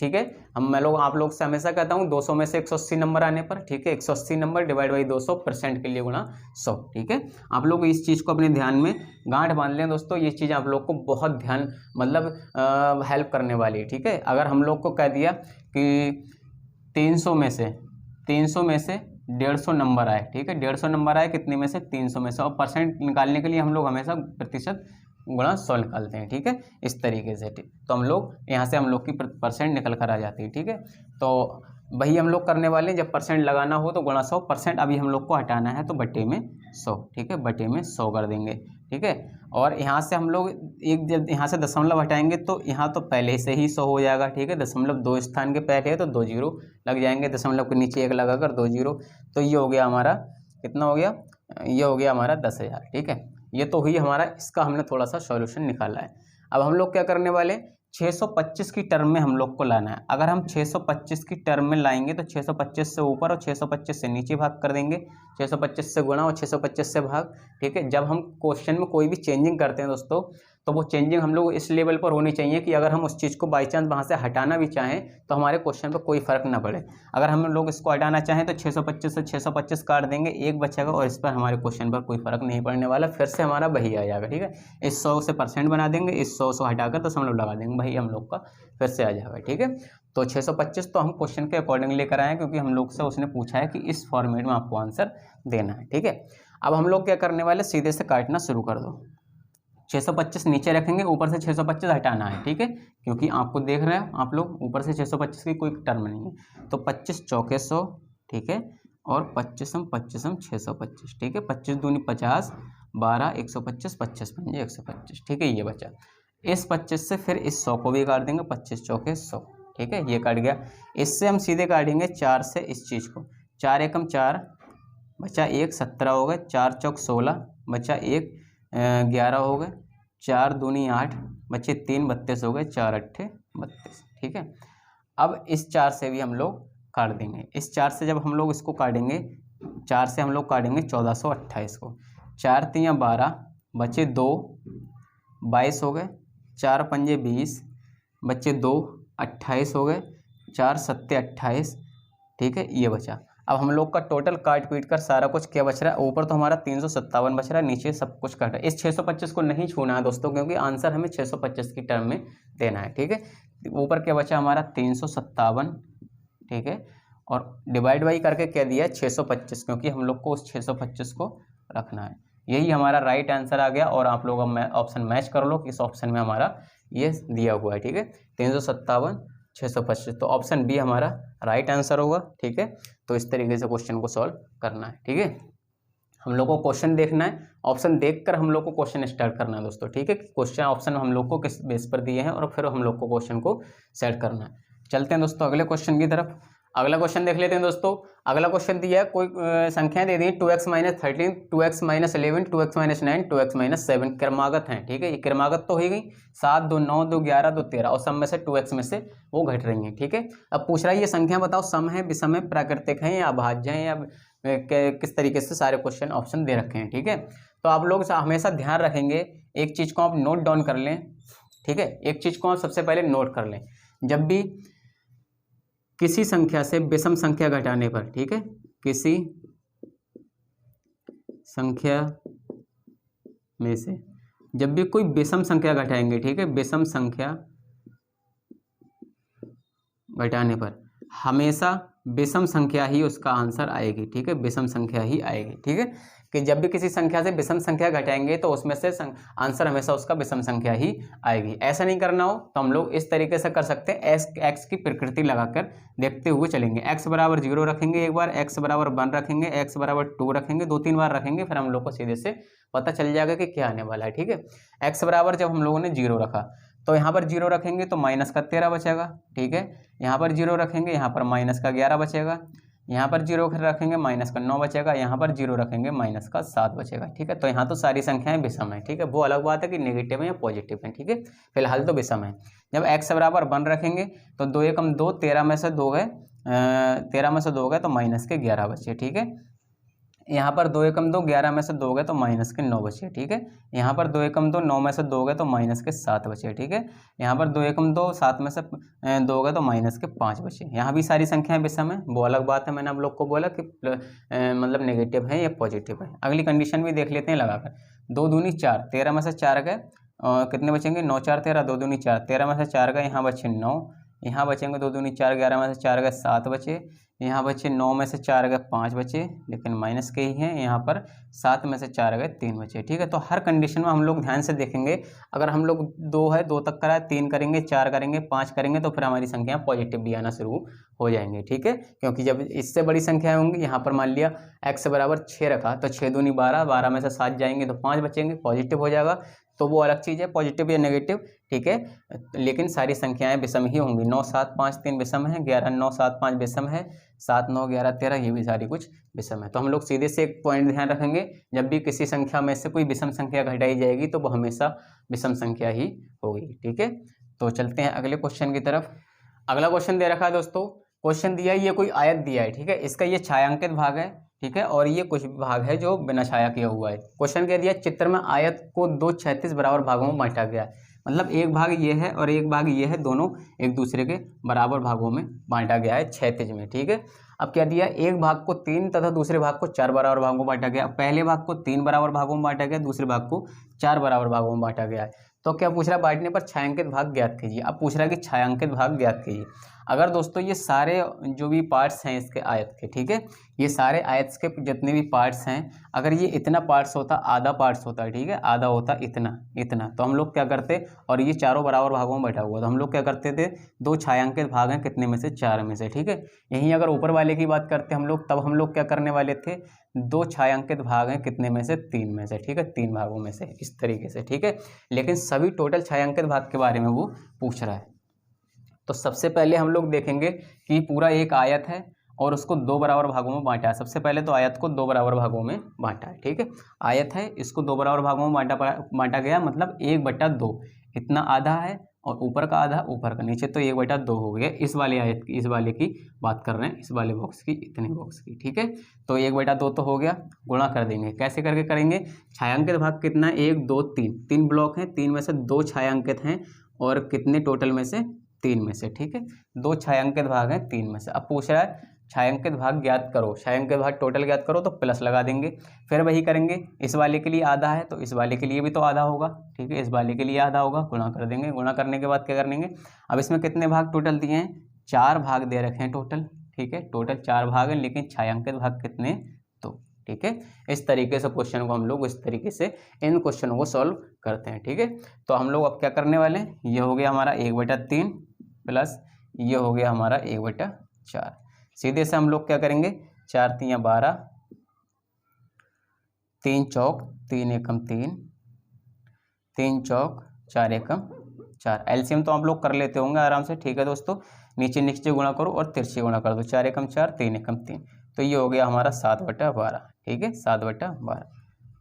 ठीक है। आप लोग से हमेशा कहता हूँ 200 में से 180 नंबर आने पर, ठीक है, 180 नंबर डिवाइड बाई 200 परसेंट के लिए गुणा 100, ठीक है। आप लोग इस चीज़ को अपने ध्यान में गांठ बांध लें दोस्तों, ये चीज़ आप लोग को बहुत ध्यान मतलब हेल्प करने वाली है, ठीक है। अगर हम लोग को कह दिया कि 300 में से 150 नंबर आए, ठीक है, 150 नंबर आए कितने में से 300 में से, और परसेंट निकालने के लिए हम लोग हमेशा प्रतिशत गुणा 100 निकालते हैं, ठीक है, इस तरीके से, ठीक। तो हम लोग यहाँ से हम लोग की परसेंट निकल कर आ जाती है, ठीक है। तो वही हम लोग करने वाले हैं, जब परसेंट लगाना हो तो गुणा 100, परसेंट अभी हम लोग को हटाना है तो बटे में 100, ठीक है, बटे में 100 कर देंगे, ठीक है। और यहाँ से हम लोग जब यहाँ से दशमलव हटाएंगे तो यहाँ तो पहले से ही 100 हो जाएगा, ठीक है। दशमलव 2 स्थान के पहले है तो 2 जीरो लग जाएंगे, दशमलव के नीचे 1 लगाकर 2 जीरो, तो ये हो गया हमारा कितना हो गया, ये हो गया हमारा 10,000, ठीक है। ये तो हुई हमारा, इसका हमने थोड़ा सा सॉल्यूशन निकाला है। अब हम लोग क्या करने वाले, 625 की टर्म में हम लोग को लाना है। अगर हम 625 की टर्म में लाएंगे तो 625 से ऊपर और 625 से नीचे भाग कर देंगे, 625 से गुणा और 625 से भाग, ठीक है। जब हम क्वेश्चन में कोई भी चेंजिंग करते हैं दोस्तों, तो वो चेंजिंग हम लोग इस लेवल पर होनी चाहिए कि अगर हम उस चीज़ को बाई चांस वहाँ से हटाना भी चाहें तो हमारे क्वेश्चन पर कोई फ़र्क ना पड़े। अगर हम लोग इसको हटाना चाहें तो 625 से 625 काट देंगे, एक बचेगा और इस पर हमारे क्वेश्चन पर कोई फ़र्क नहीं पड़ने वाला, फिर से हमारा वही आ जाएगा, ठीक है। इस 100 से परसेंट बना देंगे, इस 100 से हटाकर दशमलव लगा देंगे, वही हम लोग का फिर से आ जाएगा, ठीक है। तो 625 तो हम क्वेश्चन के अकॉर्डिंग लेकर आए हैं, क्योंकि हम लोग से उसने पूछा है कि इस फॉर्मेट में आपको आंसर देना है, ठीक है। अब हम लोग क्या करने वाले, सीधे से काटना शुरू कर दो। 625 नीचे रखेंगे, ऊपर से 625 हटाना है, ठीक है, क्योंकि आपको देख रहे हैं आप लोग ऊपर से 625 की कोई टर्म नहीं है। तो 25 चौके 100, ठीक है, और 25 625, ठीक है, 25 दूनी 50, 12 125, 25 पंजे 125, ठीक है, ये बचा। इस 25 से फिर इस 100 को भी काट देंगे, 25 चौके 100, ठीक है, ये कट गया। इससे हम सीधे काटेंगे 4 से इस चीज़ को, 4 एकम 4 बचा 1, 17 हो गए, 4 चौक 16 बचा 1, 11 हो गए, 4 दूनी 8 बचे 3, 32 हो गए, 4 अट्ठे 32, ठीक है। अब इस 4 से भी हम लोग काट देंगे। इस 4 से जब हम लोग इसको काटेंगे, 4 से हम लोग काटेंगे 1428 को। 4 तियाँ 12 बचे 2, 22 हो गए। 4 पंजे 20 बचे 2, 28 हो गए। 4 सत्ते 28, ठीक है, ये बचा। अब हम लोग का टोटल काट पीट कर सारा कुछ क्या बच रहा है, ऊपर तो हमारा 357 बच रहा है, नीचे सब कुछ कट है। इस 625 को नहीं छूना है दोस्तों, क्योंकि आंसर हमें 625 की टर्म में देना है, ठीक है। ऊपर क्या बचा हमारा 357, ठीक है, और डिवाइड बाई करके क्या दिया है 625, क्योंकि हम लोग को उस 625 को रखना है। यही हमारा राइट आंसर आ गया। और आप लोग अब ऑप्शन मैच कर लो कि इस ऑप्शन में हमारा ये दिया हुआ है, ठीक है, 357 625। तो ऑप्शन बी हमारा राइट आंसर होगा, ठीक है। तो इस तरीके से क्वेश्चन को सॉल्व करना है, ठीक है। हम लोग को क्वेश्चन देखना है, ऑप्शन देखकर हम लोग को क्वेश्चन स्टार्ट करना है दोस्तों, ठीक है। क्वेश्चन ऑप्शन हम लोग को किस बेस पर दिए हैं और फिर हम लोग को क्वेश्चन को सेट करना है। चलते हैं दोस्तों अगले क्वेश्चन की तरफ। अगला क्वेश्चन देख लेते हैं दोस्तों। अगला क्वेश्चन दिया है, कोई संख्या दे दी 2x - 13, 2x - 11, 2x - 9, 2x - 7 क्रमागत हैं, ठीक है। ये क्रमागत तो हो गई, 7 2 9 2 11 2 13, और सम में से 2x में से वो घट रही हैं, ठीक है। अब पूछ रहा है ये संख्या बताओ सम है, विषम है, प्राकृतिक है या अभाज्य है, या किस तरीके से सारे क्वेश्चन ऑप्शन दे रखे हैं, ठीक है। तो आप लोग हमेशा ध्यान रखेंगे, एक चीज़ को आप नोट डाउन कर लें, ठीक है। एक चीज़ को आप सबसे पहले नोट कर लें, जब भी किसी संख्या से विषम संख्या घटाने पर, ठीक है, किसी संख्या में से जब भी कोई विषम संख्या घटाएंगे, ठीक है, विषम संख्या घटाने पर हमेशा विषम संख्या ही उसका आंसर आएगी, ठीक है, विषम संख्या ही आएगी, ठीक है। कि जब भी किसी संख्या से विषम संख्या घटाएंगे तो उसमें से आंसर हमेशा उसका विषम संख्या ही आएगी। ऐसा नहीं करना हो तो हम लोग इस तरीके से कर सकते हैं, एक्स की प्रकृति लगाकर देखते हुए चलेंगे। एक्स बराबर 0 रखेंगे एक बार, एक्स बराबर 1 रखेंगे, एक्स बराबर 2 रखेंगे, 2-3 बार रखेंगे, फिर हम लोग को सीधे से पता चल जाएगा कि क्या आने वाला है, ठीक है। एक्स बराबर जब हम लोगों ने 0 रखा तो यहाँ पर 0 रखेंगे तो माइनस का 13 बचेगा, ठीक है। यहाँ पर 0 रखेंगे, यहाँ पर माइनस का 11 बचेगा। यहाँ पर 0 रखेंगे, माइनस का 9 बचेगा। यहाँ पर 0 रखेंगे, माइनस का 7 बचेगा, ठीक है। तो यहाँ तो सारी संख्याएं विषम है, ठीक है। वो अलग बात है कि नेगेटिव है या पॉजिटिव है, ठीक है। फिलहाल तो विषम है। जब x बराबर 1 रखेंगे तो 2 एकम 2, 13 में से 2 गए, 13 में से 2 गए तो माइनस के 11 बचे, ठीक है। यहाँ पर 2 एकम 2, 11 में से 2 गए तो माइनस के 9 बचे, ठीक है। यहाँ पर 2 एकम 2, 9 में से 2 गए तो माइनस के 7 बचे, ठीक है। यहाँ पर 2 एकम 2, 7 में से 2 गए तो माइनस के 5 बचे। यहाँ भी सारी संख्याएं विषम है, वो अलग बात है, मैंने आप लोग को बोला कि मतलब नेगेटिव है या पॉजिटिव है। अगली कंडीशन भी देख लेते हैं लगाकर। 2 दूनी 4, 13 में से 4 गए, कितने बचेंगे, 9 4 13, 2 दूनी 4, 13 में से 4 गए, यहाँ बचे 9, यहाँ बचेंगे 2 दूनी 4, 11 में से 4 गए 7 बचे, यहाँ बचे 9 में से 4 गए 5 बचे, लेकिन माइनस के ही हैं। यहाँ पर 7 में से 4 गए 3 बचे, ठीक है। तो हर कंडीशन में हम लोग ध्यान से देखेंगे, अगर हम लोग 2 है 2 तक करा है, 3 करेंगे, 4 करेंगे, 5 करेंगे तो फिर हमारी संख्या पॉजिटिव भी आना शुरू हो जाएंगे, ठीक है। क्योंकि जब इससे बड़ी संख्या होंगी, यहाँ पर मान लिया x बराबर 6 रखा तो 6 दूनी 12, 12 में से 7 जाएंगे तो 5 बचेंगे, पॉजिटिव हो जाएगा। तो वो अलग चीज़ है, पॉजिटिव या नेगेटिव, ठीक है। लेकिन सारी संख्याएं विषम ही होंगी। 9 7 5 3 विषम है, 11 9 7 5 विषम है, 7 9 11 13 ये भी सारी कुछ विषम है। तो हम लोग सीधे से एक पॉइंट ध्यान रखेंगे, जब भी किसी संख्या में से कोई विषम संख्या घटाई जाएगी तो वो हमेशा विषम संख्या ही होगी, ठीक है। तो चलते हैं अगले क्वेश्चन की तरफ। अगला क्वेश्चन दे रखा है दोस्तों, क्वेश्चन दिया है, ये कोई आयत दिया है, ठीक है। इसका ये छायांकित भाग है, ठीक है, और ये कुछ भाग है जो बिना छाया किया हुआ है। क्वेश्चन क्या दिया, चित्र में आयत को 2 क्षैतिज बराबर भागों में बांटा गया है। मतलब एक भाग ये है और एक भाग ये है, दोनों एक दूसरे के बराबर भागों में बांटा गया है क्षैतिज में, ठीक है। अब क्या दिया, एक भाग को 3 तथा दूसरे भाग को 4 बराबर भागों में बांटा गया। पहले भाग को 3 बराबर भागों में बांटा गया, दूसरे भाग को 4 बराबर भागों में बांटा गया है। तो क्या पूछ रहा है, बांटने पर छायांकित भाग ज्ञात कीजिए। अब पूछ रहा है कि छायांकित भाग ज्ञात कीजिए। अगर दोस्तों ये सारे जो भी पार्ट्स हैं इसके आयत के, ठीक है, ये सारे आयत के जितने भी पार्ट्स हैं, अगर ये इतना पार्ट्स होता, आधा पार्ट्स होता है, ठीक है, आधा होता इतना, तो हम लोग क्या करते, और ये चारों बराबर भागों में बैठा हुआ, तो हम लोग क्या करते थे, 2 छायांकित भाग हैं कितने में से, 4 में से, ठीक है। यहीं अगर ऊपर वाले की बात करते हम लोग, तब हम लोग क्या करने वाले थे, 2 छायांकित भाग हैं कितने में से, 3 में से, ठीक है, 3 भागों में से, इस तरीके से, ठीक है। लेकिन सभी टोटल छायांकित भाग के बारे में वो पूछ रहा है। तो सबसे पहले हम लोग देखेंगे कि पूरा एक आयत है और उसको 2 बराबर भागों में बांटा है। सबसे पहले तो आयत को 2 बराबर भागों में बांटा है, ठीक है। आयत है, इसको 2 बराबर भागों में बांटा गया, मतलब 1/2, इतना आधा है और ऊपर का आधा ऊपर का, नीचे तो 1/2 हो गया। इस वाले आयत की, इस वाले की बात कर रहे हैं, इस वाले बॉक्स की, इतने बॉक्स की, ठीक है। तो 1/2 तो हो गया, गुणा कर देंगे। कैसे करके करेंगे? छायांकित भाग कितना है? 1 2 3, 3 ब्लॉक हैं, 3 में से 2 छायांकित हैं और कितने टोटल में से? 3 में से, ठीक है। 2 छायांकित भाग हैं 3 में से। अब पूछ रहा है छायांकित भाग ज्ञात करो, छायांकित भाग टोटल ज्ञात करो, तो प्लस लगा देंगे। फिर वही करेंगे, इस वाले के लिए आधा है तो इस वाले के लिए भी तो आधा होगा, ठीक है। इस वाले के लिए आधा होगा, गुणा कर देंगे। गुणा करने के बाद क्या करेंगे? अब इसमें कितने भाग टोटल दिए हैं? 4 भाग दे रखे हैं टोटल, ठीक है। टोटल 4 भाग हैं, लेकिन छायांकित भाग कितने? 2, ठीक है। इस तरीके से क्वेश्चन को हम लोग इस तरीके से इन क्वेश्चनों को सॉल्व करते हैं, ठीक है। तो हम लोग अब क्या करने वाले हैं? ये हो गया हमारा 1/3 प्लस ये हो गया हमारा 1/4। सीधे से हम लोग क्या करेंगे? 4 3 12, 3 चौक 3 एकम 3, 3 चौक 4 एकम 4। एलसीएम तो आप लोग कर लेते होंगे आराम से, ठीक है दोस्तों। नीचे नीचे गुणा करो और तिरछे गुणा कर दो, 4 एकम 4, 3 एकम 3। तो ये हो गया हमारा 7/12, ठीक है, 7/12।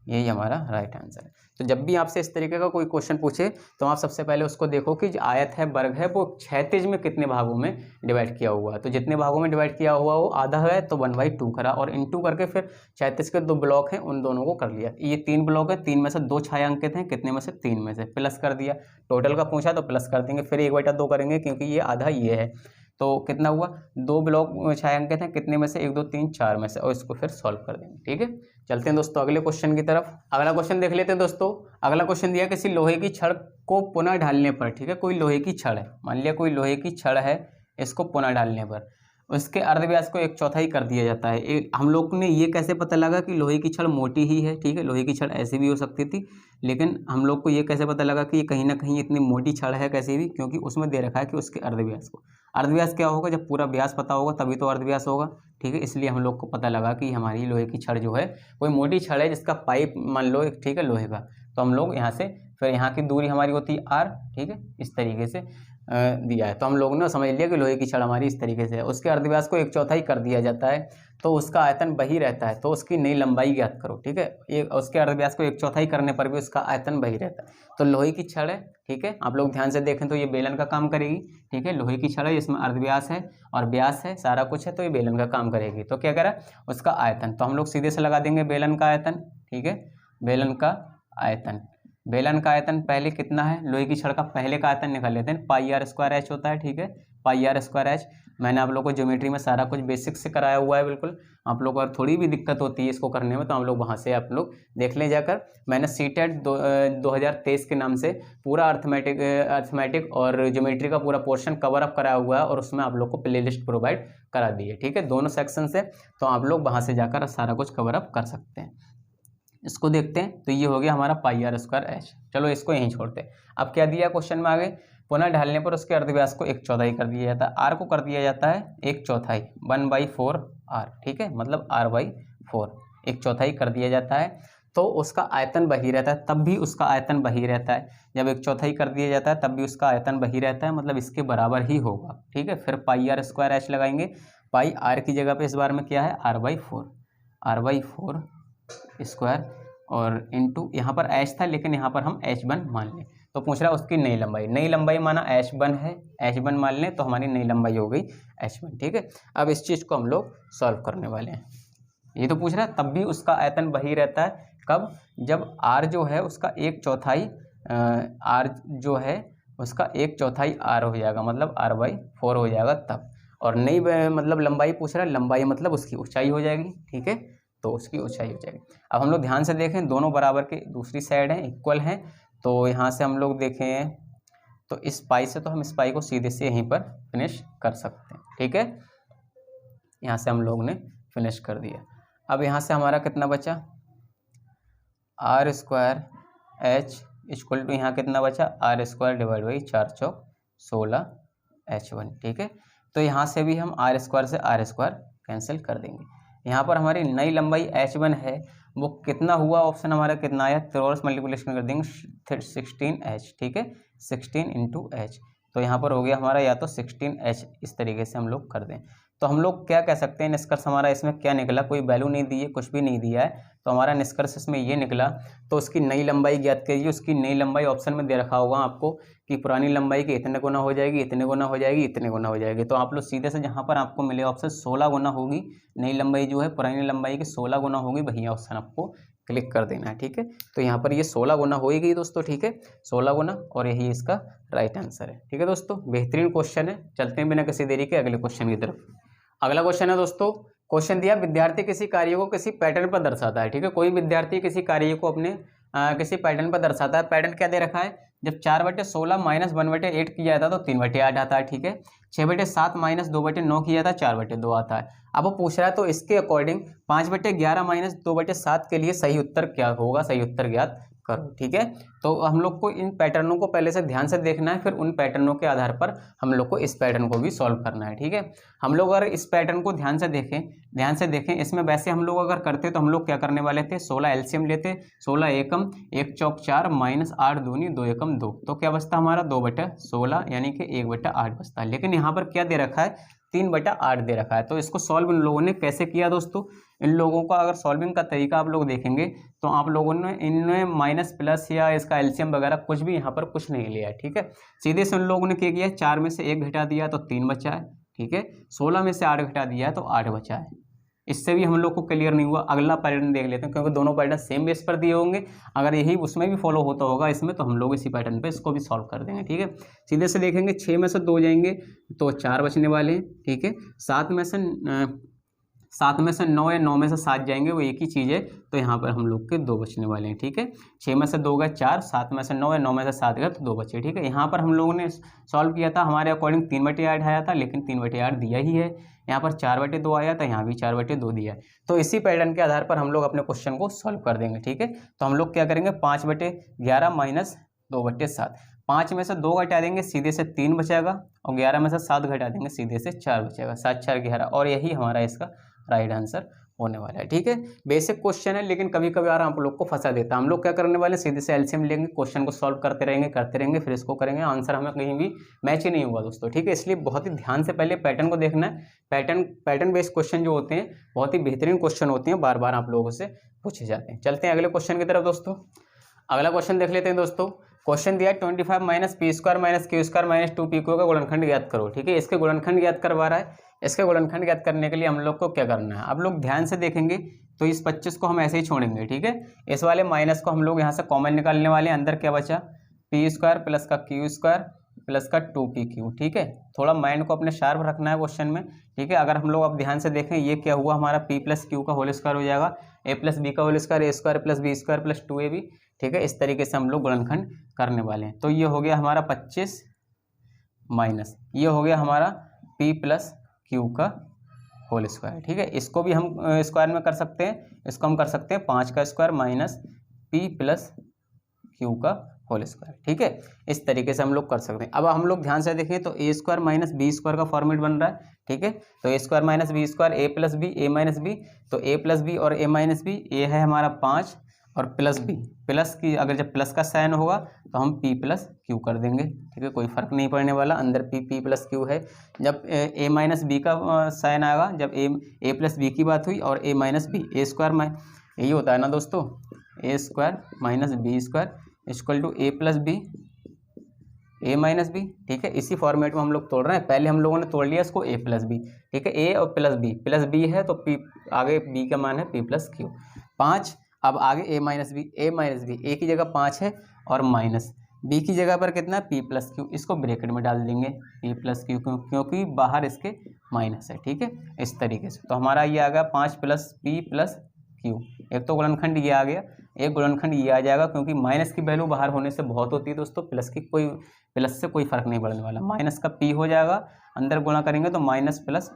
यही हमारा राइट आंसर है। तो जब भी आपसे इस तरीके का कोई क्वेश्चन पूछे तो आप सबसे पहले उसको देखो कि जो आयत है, वर्ग है, वो क्षैतिज में कितने भागों में डिवाइड किया हुआ है। तो जितने भागों में डिवाइड किया हुआ वो आधा है तो 1/2 करा, और इनटू करके फिर क्षैतिज के 2 ब्लॉक हैं उन दोनों को कर लिया। ये 3 ब्लॉक है, 3 में से 2 छायांकित हैं, कितने में से? 3 में से, प्लस कर दिया। टोटल का पूछा तो प्लस कर देंगे, फिर 1/2 करेंगे क्योंकि ये आधा ये है। तो कितना हुआ? 2 ब्लॉक छायांकित हैं, कितने में से? 1 2 3 4 में से, और इसको फिर सॉल्व कर देंगे, ठीक है। चलते हैं दोस्तों अगले क्वेश्चन की तरफ। अगला क्वेश्चन देख लेते हैं दोस्तों। अगला क्वेश्चन दिया किसी लोहे की छड़ को पुनः ढालने पर, ठीक है। कोई लोहे की छड़ है, मान लिया कोई लोहे की छड़ है, इसको पुनः ढालने पर उसके अर्धव्यास को 1/4 कर दिया जाता है। हम लोग ने ये कैसे पता लगा कि लोहे की छड़ मोटी ही है, ठीक है। लोहे की छड़ ऐसी भी हो सकती थी, लेकिन हम लोग को ये कैसे पता लगा कि ये कहीं ना कहीं इतनी मोटी छड़ है कैसे भी? क्योंकि उसमें दे रखा है कि उसके अर्धव्यास को, अर्धव्यास क्या होगा? जब पूरा व्यास पता होगा तभी तो अर्धव्यास होगा, ठीक है। इसलिए हम लोग को पता लगा कि हमारी लोहे की छड़ जो है कोई मोटी छड़ है जिसका पाइप मान लो, ठीक है, लोहे का। तो हम लोग यहाँ से फिर यहाँ की दूरी हमारी होती है r, ठीक है, इस तरीके से दिया है। तो हम लोग ने समझ लिया कि लोहे की छड़ हमारी इस तरीके से है। उसके अर्धव्यास को 1/4 कर दिया जाता है तो उसका आयतन वही रहता है, तो उसकी नई लंबाई ज्ञात करो, ठीक है। ये उसके अर्धव्यास को 1/4 करने पर भी उसका आयतन वही रहता है। तो लोहे की छड़ है, ठीक है। आप लोग ध्यान से देखें तो ये बेलन का काम करेगी, ठीक है। लोहे की छड़ है, इसमें अर्धव्यास है और व्यास है, सारा कुछ है, तो ये बेलन का काम करेगी। तो क्या करा? उसका आयतन तो हम लोग सीधे से लगा देंगे बेलन का आयतन, ठीक है। बेलन का आयतन, बेलन का आयतन पहले कितना है? लोहे की छड़ का पहले का आयतन निकाल लेते हैं, πr² होता है, ठीक है, πr²। मैंने आप लोगों को ज्योमेट्री में सारा कुछ बेसिक से कराया हुआ है, बिल्कुल। आप लोग अगर थोड़ी भी दिक्कत होती है इसको करने में तो हम लोग वहाँ से आप लोग देख लें जाकर। मैंने सीटेट 2023 के नाम से पूरा अर्थमेटिक और ज्योमेट्री का पूरा पोर्शन कवर अप कराया हुआ है, और उसमें आप लोग को प्ले लिस्ट प्रोवाइड करा दी है, ठीक है, दोनों सेक्शन से। तो आप लोग वहाँ से जाकर सारा कुछ कवर अप कर सकते हैं। इसको देखते हैं तो ये हो गया हमारा πr²h। चलो इसको यहीं छोड़ते हैं। अब क्या दिया क्वेश्चन में आगे? पुनः ढालने पर उसके अर्धव्यास को 1/4 कर दिया जाता है। r को कर दिया जाता है 1/4, 1/4 r, ठीक है, मतलब r/4 1/4 कर दिया जाता है। तो उसका आयतन वही रहता है, तब भी उसका आयतन वही रहता है। जब 1/4 कर दिया जाता है तब भी उसका आयतन वही रहता है, मतलब इसके बराबर ही होगा, ठीक है। फिर πr²h लगाएंगे। पाई r की जगह पे इस बार में क्या है? r/4 स्क्वायर, और इनटू यहाँ पर h था लेकिन यहाँ पर हम h1 मान लें। तो पूछ रहा है उसकी नई लंबाई, नई लंबाई माना h1 है, h1 मान लें तो हमारी नई लंबाई हो गई h1, ठीक है। अब इस चीज़ को हम लोग सॉल्व करने वाले हैं। ये तो पूछ रहा है तब भी उसका आयतन वही रहता है, कब? जब r जो है उसका 1/4 r जो है उसका 1/4 r हो जाएगा, मतलब r/4 हो जाएगा तब। और नई मतलब लंबाई पूछ रहा है, लंबाई मतलब उसकी ऊंचाई हो जाएगी, ठीक है, तो उसकी ऊंचाई हो जाएगी। अब हम लोग ध्यान से देखें, दोनों बराबर के दूसरी साइड हैं, इक्वल हैं। तो यहाँ से हम लोग देखें तो इस पाई से तो हम इस पाई को सीधे से यहीं पर फिनिश कर सकते हैं, ठीक है। यहाँ से हम लोग ने फिनिश कर दिया। अब यहाँ से हमारा कितना बचा? r²h इक्वल टू यहाँ कितना बचा? r² divide by 4 Chowk 16 h1, ठीक है। तो यहाँ से भी हम r² से r² कैंसिल कर देंगे। यहाँ पर हमारी नई लंबाई h1 है, वो कितना हुआ? ऑप्शन हमारा कितना आया? क्रॉस मल्टीप्लिकेशन कर देंगे 16h, ठीक है, 16 × h। तो यहाँ पर हो गया हमारा या तो 16h, इस तरीके से हम लोग कर दें। तो हम लोग क्या कह सकते हैं, निष्कर्ष हमारा इसमें क्या निकला, कोई वैल्यू नहीं दी है, कुछ भी नहीं दिया है, तो हमारा निष्कर्ष इसमें ये निकला। तो उसकी नई लंबाई ज्ञात करिए। उसकी नई लंबाई ऑप्शन में दे रखा होगा आपको कि पुरानी लंबाई के इतने गुना हो जाएगी, इतने गुना हो जाएगी, इतने गुना हो जाएगी। तो आप लोग सीधे से जहाँ पर आपको मिले ऑप्शन 16 गुना होगी नई लंबाई जो है पुरानी लंबाई की 16 गुना होगी, वही ऑप्शन आपको क्लिक कर देना है। ठीक है, तो यहाँ पर ये 16 गुना होगी दोस्तों। ठीक है, 16 गुना, और यही इसका राइट आंसर है। ठीक है दोस्तों, बेहतरीन क्वेश्चन है। चलते हैं बिना किसी देरी के अगले क्वेश्चन की तरफ। अगला क्वेश्चन है दोस्तों, क्वेश्चन दिया विद्यार्थी किसी कार्य को किसी पैटर्न पर दर्शाता है। ठीक है, कोई विद्यार्थी किसी कार्य को अपने किसी पैटर्न पर दर्शाता है। पैटर्न क्या दे रखा है, जब 4/16 माइनस 1/8 किया जाता है तो 3/8 आता है। ठीक है, 6/7 माइनस 2/9 किया जाता है 4/2 आता है। अब वो पूछ रहा है तो इसके अकॉर्डिंग 5/11 माइनस 2/7 के लिए सही उत्तर क्या होगा, सही उत्तर ज्ञात करो। ठीक है, तो हम लोग को इन पैटर्नों को पहले से ध्यान से देखना है, फिर उन पैटर्नों के आधार पर हम लोग को इस पैटर्न को भी सॉल्व करना है। ठीक है, हम लोग अगर इस पैटर्न को ध्यान से देखें इसमें वैसे हम लोग अगर करते तो हम लोग क्या करने वाले थे, 16 एलसीएम लेते, 16 एकम 1 चौक 4 माइनस 8 दूनी 2 एकम 2, तो क्या बचता हमारा 2/16 यानी कि 1/8 बचता है। लेकिन यहाँ पर क्या दे रखा है, 3/8 दे रखा है। तो इसको सॉल्व इन लोगों ने कैसे किया दोस्तों, इन लोगों का अगर सॉल्विंग का तरीका आप लोग देखेंगे तो आप लोगों ने इनमें माइनस प्लस या इसका एलसीएम वगैरह कुछ भी यहाँ पर कुछ नहीं लिया है। ठीक है, सीधे से उन लोगों ने क्या किया, 4 में से 1 घटा दिया तो 3 बचा है। ठीक है, 16 में से 8 घटा दिया है तो 8 बचा है। इससे भी हम लोग को क्लियर नहीं हुआ। अगला पैटर्न देख लेते हैं, क्योंकि दोनों पैटर्न सेम बेस पर दिए होंगे। अगर यही उसमें भी फॉलो होता होगा इसमें, तो हम लोग इसी पैटर्न पे इसको भी सॉल्व कर देंगे। ठीक है, सीधे से देखेंगे 6 में से 2 जाएंगे तो 4 बचने वाले हैं। ठीक है, 7 में से 9 या 9 में से 7 जाएंगे, वो एक ही चीज़ है, तो यहाँ पर हम लोग के 2 बचने वाले हैं। ठीक है, 6 में से 2 गए 4, 7 में से 9 या 9 में से 7 गए तो 2 बचे। ठीक है, यहाँ पर हम लोगों ने सॉल्व किया था, हमारे अकॉर्डिंग 3/8 आया था, लेकिन 3/8 दिया ही है। यहाँ पर 4/2 आया था, यहाँ भी 4/2 दिया है। तो इसी पैटर्न के आधार पर हम लोग अपने क्वेश्चन को सॉल्व कर देंगे। ठीक है, तो हम लोग क्या करेंगे, 5/11 माइनस 2/7, 5 में से 2 घटा देंगे सीधे से 3 बचेगा, और 11 में से 7 घटा देंगे सीधे से 4 बचेगा, 7 4 11, और यही हमारा इसका राइट आंसर होने वाला है। ठीक है, बेसिक क्वेश्चन है, लेकिन कभी कभार आप लोग को फंसा देता है। हम लोग क्या करने वाले, सीधे से एलसीएम लेंगे, क्वेश्चन को सॉल्व करते रहेंगे, फिर इसको करेंगे, आंसर हमें कहीं भी मैच ही नहीं हुआ दोस्तों। ठीक है, इसलिए बहुत ही ध्यान से पहले पैटर्न को देखना है। पैटर्न बेस्ड क्वेश्चन जो होते हैं बहुत ही बेहतरीन क्वेश्चन होते हैं, बार बार आप लोगों से पूछे जाते हैं। चलते हैं अगले क्वेश्चन की तरफ दोस्तों। अगला क्वेश्चन देख लेते हैं दोस्तों। क्वेश्चन दिया 25 minus P square minus Q square minus 2p का गुणनखंड ज्ञात करो। ठीक है, इसके गुणनखंड ज्ञात करवा रहा है। इसके गुणनखंड ज्ञात करने के लिए हम लोग को क्या करना है, आप लोग ध्यान से देखेंगे तो इस 25 को हम ऐसे ही छोड़ेंगे। ठीक है, इस वाले माइनस को हम लोग यहाँ से कॉमन निकालने वाले हैं। अंदर क्या बचा, पी स्क्वायर प्लस का क्यू स्क्वायर प्लस का 2pq। ठीक है, थोड़ा माइंड को अपने शार्प रखना है क्वेश्चन में। ठीक है, अगर हम लोग अब ध्यान से देखें, ये क्या हुआ, हमारा p प्लस क्यू का होल स्क्वायर हो जाएगा, a प्लस बी का whole square, a square plus B square plus 2ab। ठीक है, इस तरीके से हम लोग गुणनखंड करने वाले हैं। तो ये हो गया हमारा 25 माइनस, ये हो गया हमारा p प्लस क्यू का होल स्क्वायर। ठीक है, इसको भी हम स्क्वायर में कर सकते हैं, इसको हम कर सकते हैं 5 का square minus p plus Q का होल स्क्वायर। ठीक है, इस तरीके से हम लोग कर सकते हैं। अब हम लोग ध्यान से देखें तो ए स्क्वायर माइनस बी स्क्वायर का फॉर्मेट बन रहा है। ठीक है, तो ए square minus B square, A plus B, A minus B, तो ए प्लस बी और ए माइनस बी, ए है हमारा 5 और प्लस बी, प्लस की अगर जब प्लस का साइन होगा तो हम p प्लस क्यू कर देंगे। ठीक है, कोई फर्क नहीं पड़ने वाला, अंदर p प्लस क्यू है। जब a माइनस बी का साइन आएगा, जब a प्लस बी की बात हुई, और a minus B, A square यही होता है ना दोस्तों, A square minus B square equal to A plus B, A minus B. ठीक है, इसी फॉर्मेट में हम लोग तोड़ रहे हैं। पहले हम लोगों ने तोड़ लिया इसको a प्लस बी। ठीक है, a और प्लस बी है तो p आगे b का मान है p प्लस क्यू 5। अब आगे a माइनस बी, a की जगह 5 है और माइनस b की जगह पर कितना है p प्लस क्यू, इसको ब्रैकेट में डाल देंगे p प्लस क्यू, क्योंकि बाहर इसके माइनस है। ठीक है, इस तरीके से तो हमारा ये आ गया 5 प्लस p प्लस क्यू। एक तो गुणनखंड ये आ गया, एक गुणनखंड ये आ जाएगा, क्योंकि माइनस की वैल्यू बाहर होने से बहुत होती है दोस्तों, प्लस से कोई फर्क नहीं पड़ने वाला। माइनस का p हो जाएगा, अंदर गुणा करेंगे तो माइनस प्लस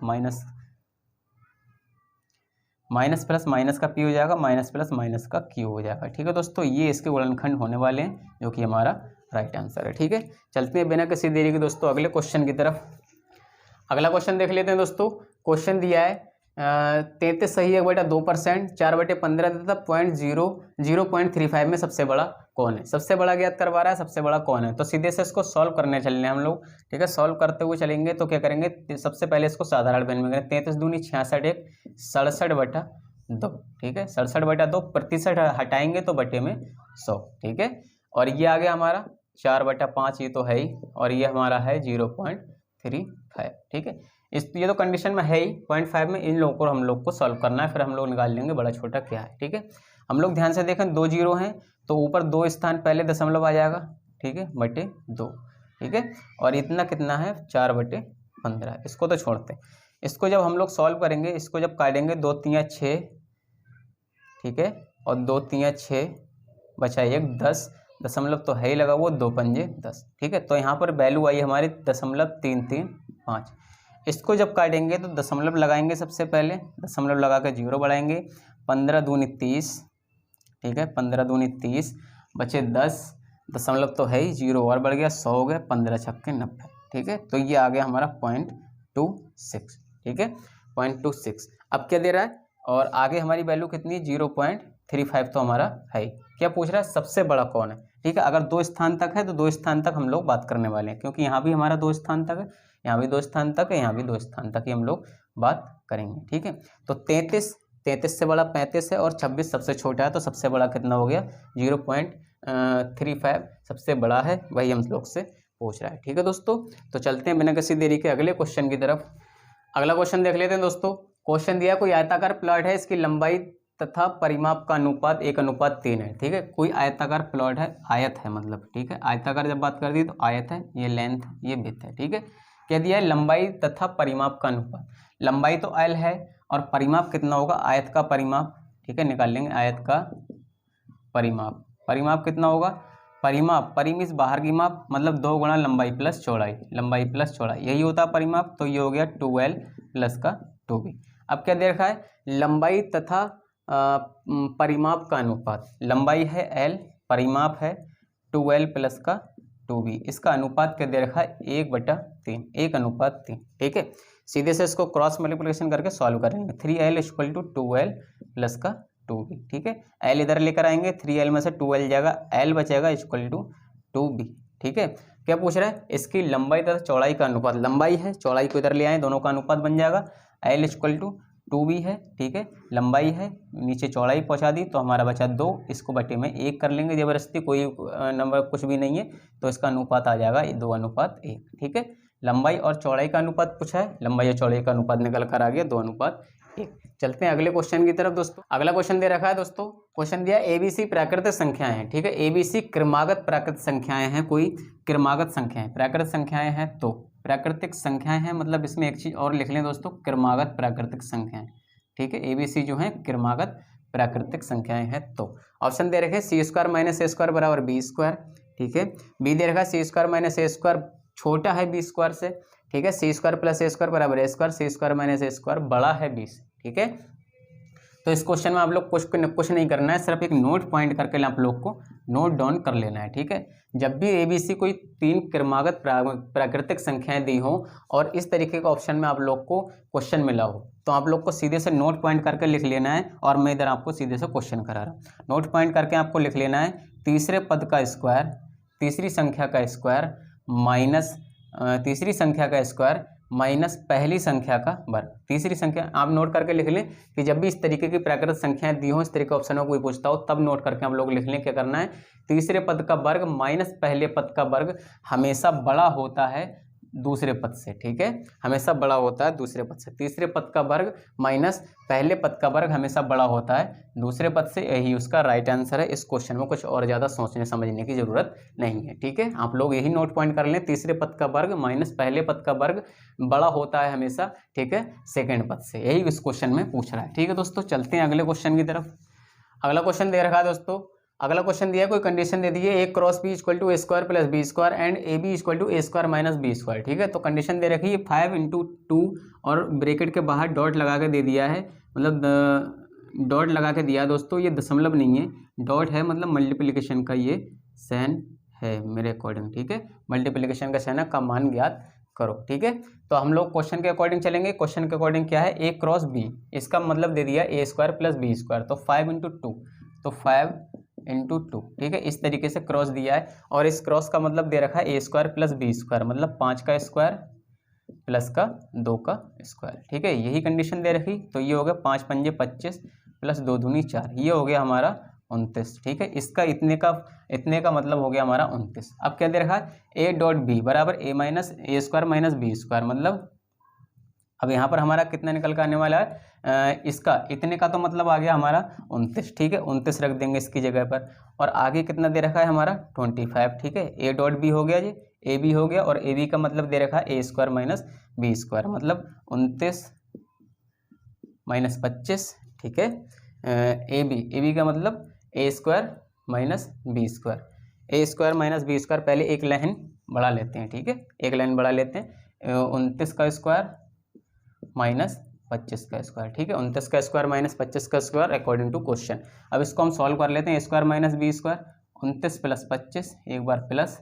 माइनस का p हो जाएगा, माइनस प्लस माइनस का q हो जाएगा। ठीक है दोस्तों, ये इसके गुणनखंड होने वाले हैं, जो कि हमारा राइट आंसर है। ठीक है, चलते हैं बिना किसी देरी के दोस्तों अगले क्वेश्चन की तरफ। अगला क्वेश्चन देख लेते हैं दोस्तों। क्वेश्चन दिया है 33 सही 1/2%, 4/15 देता 0.35 में सबसे बड़ा कौन है? सबसे बड़ा ज्ञात करवा रहा है, सबसे बड़ा कौन है? तो सीधे से इसको सॉल्व करने चलने हम लोग, ठीक है। सॉल्व करते हुए चलेंगे तो क्या करेंगे, सबसे पहले इसको साधारण वन में करें। 33 दूनी 66, 67/2, ठीक है। 67/2, प्रतिशत हटाएंगे तो बटे में 100, ठीक है। और ये आ गया हमारा 4/5, ये तो है ही, और ये हमारा है 0.35, ठीक है। ये तो कंडीशन में है ही। 0.5 में इन लोगों को हम लोग को सॉल्व करना है, फिर हम लोग निकाल लेंगे बड़ा छोटा क्या है, ठीक है। हम लोग ध्यान से देखें, 2 जीरो हैं तो ऊपर 2 स्थान पहले दशमलव आ जाएगा, ठीक है, बटे 2, ठीक है। और इतना कितना है 4/15, इसको तो छोड़ते हैं। इसको जब हम लोग सॉल्व करेंगे, इसको जब काटेंगे 2 3 6, ठीक है, और 2 3 6 बचा 1, 10 दशमलव तो है ही लगा वो, 2 पंजे 10, ठीक है। तो यहाँ पर वैल्यू आई हमारी 0.335। इसको जब काटेंगे तो दशमलव लगाएंगे, सबसे पहले दशमलव लगा के 0 बढ़ाएंगे, 15 दूनी 30, ठीक है, 15 दूनी 30, बचे 10 दशमलव तो है ही, 0 और बढ़ गया, 100 हो गया, 15 छक्के 90, ठीक है। तो ये आ गया हमारा 0.26, ठीक है, 0.26। अब क्या दे रहा है, और आगे हमारी वैल्यू कितनी, 0.35 तो हमारा है। क्या पूछ रहा है, सबसे बड़ा कौन है, ठीक है। अगर 2 स्थान तक है तो 2 स्थान तक हम लोग बात करने वाले हैं, क्योंकि यहाँ भी हमारा 2 स्थान तक है, यहाँ भी 2 स्थान तक है, यहाँ भी 2 स्थान तक ही हम लोग बात करेंगे, ठीक है। तो 33 से बड़ा 35 है, और 26 सबसे छोटा है, तो सबसे बड़ा कितना हो गया 0.35 सबसे बड़ा है, वही हम लोग से पूछ रहा है, ठीक है दोस्तों। तो चलते हैं बिना किसी देरी के अगले क्वेश्चन की तरफ। अगला क्वेश्चन देख लेते हैं दोस्तों। क्वेश्चन दिया, कोई आयताकार प्लॉट है, इसकी लंबाई तथा परिमाप का अनुपात 1:3 है, ठीक है। कोई आयताकार प्लॉट है, आयत है मतलब, ठीक है। आयताकार जब बात कर दी तो आयत है, ये लेंथ, ये विड्थ है, ठीक है। क्या दिया है, लंबाई तथा परिमाप का अनुपात। लंबाई तो L है, और परिमाप कितना होगा, आयत का परिमाप, ठीक है, निकाल लेंगे आयत का परिमाप। परिमाप कितना होगा, परिमाप, परिम इस बाहर की माप, मतलब 2 गुणा लंबाई प्लस चौड़ाई, लंबाई प्लस चौड़ाई, यही होता है परिमाप। तो ये हो गया 2L प्लस का 2B। अब क्या दे रखा है, लंबाई तथा परिमाप का अनुपात। लंबाई है L, परिमाप है 2L प्लस का 2B। इसका अनुपात क्या दे रखा है, 1/3, 1:3, ठीक है। सीधे से इसको क्रॉस मल्टीप्लिकेशन करके सॉल्व करेंगे। 3L = 2L प्लस का 2B, ठीक है। L इधर लेकर आएंगे, 3L में से 2L जाएगा, L बचेगा = 2B, ठीक है। क्या पूछ रहा है, इसकी लंबाई तथा चौड़ाई का अनुपात। लंबाई है, चौड़ाई को इधर ले आए, दोनों का अनुपात बन जाएगा। L = 2B है, ठीक है। लंबाई है, नीचे चौड़ाई पहुंचा दी, तो हमारा बचा 2, इसको बटे में 1 कर लेंगे जबरदस्ती, कोई नंबर कुछ भी नहीं है, तो इसका अनुपात आ जाएगा 2:1, ठीक है। लंबाई और चौड़ाई का अनुपात पूछा है, लंबाई और चौड़ाई का अनुपात निकल कर आ गया 2:1। चलते हैं अगले क्वेश्चन की तरफ दोस्तों। अगला क्वेश्चन दे रखा है दोस्तों, क्वेश्चन दिया ABC प्राकृतिक संख्याएं हैं, ठीक है। ABC क्रमागत प्राकृतिक संख्याएं हैं, कोई क्रमागत संख्याएं, प्राकृतिक संख्याएं हैं, तो प्राकृतिक संख्याएं हैं मतलब इसमें एक चीज और लिख लें दोस्तों, क्रमागत प्राकृतिक संख्याएं, ठीक है। ABC जो है क्रमागत प्राकृतिक संख्याएं हैं। तो ऑप्शन दे रखे C² - A² = B², ठीक है। बी दे रखा है C² - A² छोटा है B² से, ठीक है। C² + A² = A², C² - A² बड़ा है B से, ठीक है। तो इस क्वेश्चन में आप लोग कुछ नहीं करना है, सिर्फ एक नोट पॉइंट करके आप लोग को नोट डाउन कर लेना है, ठीक है। जब भी ABC कोई 3 क्रमागत प्राकृतिक संख्याएं दी हो और इस तरीके का ऑप्शन में आप लोग को क्वेश्चन मिला हो, तो आप लोग को सीधे से नोट पॉइंट करके लिख लेना है, और मैं इधर आपको सीधे से क्वेश्चन करा रहा हूँ। नोट पॉइंट करके आपको लिख लेना है, तीसरे पद का स्क्वायर, तीसरी संख्या का स्क्वायर माइनस तीसरी संख्या का स्क्वायर माइनस पहली संख्या का वर्ग। तीसरी संख्या आप नोट करके लिख लें कि जब भी इस तरीके की प्राकृतिक संख्याएं दी हो, इस तरीके के ऑप्शन में कोई पूछता हो, तब नोट करके हम लोग लिख लें। क्या करना है, तीसरे पद का वर्ग माइनस पहले पद का वर्ग हमेशा बड़ा होता है दूसरे पद से, ठीक है। हमेशा बड़ा होता है दूसरे पद से। तीसरे पद का वर्ग माइनस पहले पद का वर्ग हमेशा बड़ा होता है दूसरे पद से, यही उसका राइट आंसर है। इस क्वेश्चन में कुछ और ज़्यादा सोचने समझने की जरूरत नहीं है, ठीक है। आप लोग यही नोट पॉइंट कर लें, तीसरे पद का वर्ग माइनस पहले पद का वर्ग बड़ा होता है हमेशा, ठीक है, सेकेंड पद से, यही इस क्वेश्चन में पूछ रहा है, ठीक है दोस्तों। चलते हैं अगले क्वेश्चन की तरफ। अगला क्वेश्चन दे रखा है दोस्तों, अगला क्वेश्चन दिया, कोई कंडीशन दे दी है, A × B = A² + B² and AB = A² - B², ठीक है। तो कंडीशन दे रखी है 5 × 2 और ब्रैकेट के बाहर डॉट लगा के दे दिया है, मतलब डॉट लगा के दिया दोस्तों, ये दशमलव नहीं है, डॉट है, मतलब मल्टीप्लिकेशन का ये साइन है मेरे अकॉर्डिंग, ठीक है। मल्टीप्लिकेशन का साइन का मान ज्ञात करो। ठीक है, तो हम लोग क्वेश्चन के अकॉर्डिंग चलेंगे। क्वेश्चन के अकॉर्डिंग क्या है, ए क्रॉस बी, इसका मतलब दे दिया ए स्क्वायर प्लस बी स्क्वायर, तो 5 इंटू 2, तो 5 इंटू 2। ठीक है, इस तरीके से क्रॉस दिया है और इस क्रॉस का मतलब दे रखा है ए स्क्वायर प्लस बी स्क्वायर, मतलब 5 का स्क्वायर प्लस का 2 का स्क्वायर। ठीक है, यही कंडीशन दे रखी, तो ये हो गया 5 पंजे 25 प्लस 2 दूनी 4, ये हो गया हमारा 29। ठीक है, इसका इतने का मतलब हो गया हमारा 29। अब क्या दे रखा है, ए डॉट बी बराबर ए माइनस ए स्क्वायर माइनस बी स्क्वायर, मतलब अब यहाँ पर हमारा कितना निकल कर आने वाला है, इसका इतने का तो मतलब आ गया हमारा 29। ठीक है, 29 रख देंगे इसकी जगह पर, और आगे कितना दे रखा है हमारा 25। ठीक है, ए डॉट बी हो गया जी, ए बी हो गया, और ए बी का मतलब दे रखा है ए स्क्वायर माइनस बी स्क्वायर, मतलब 29 माइनस 25। ठीक है, ए बी का मतलब ए स्क्वायर माइनस बी स्क्वायर, ए स्क्वायर माइनस बी स्क्वायर, पहले एक लाइन बढ़ा लेते हैं। ठीक है, एक लाइन बढ़ा लेते हैं, 29 का स्क्वायर माइनस 25 का स्क्वायर। ठीक है, 29 का स्क्वायर माइनस 25 का स्क्वायर अकॉर्डिंग टू क्वेश्चन। अब इसको हम सॉल्व कर लेते हैं, A square minus B square, 29 plus 25 एक बार प्लस,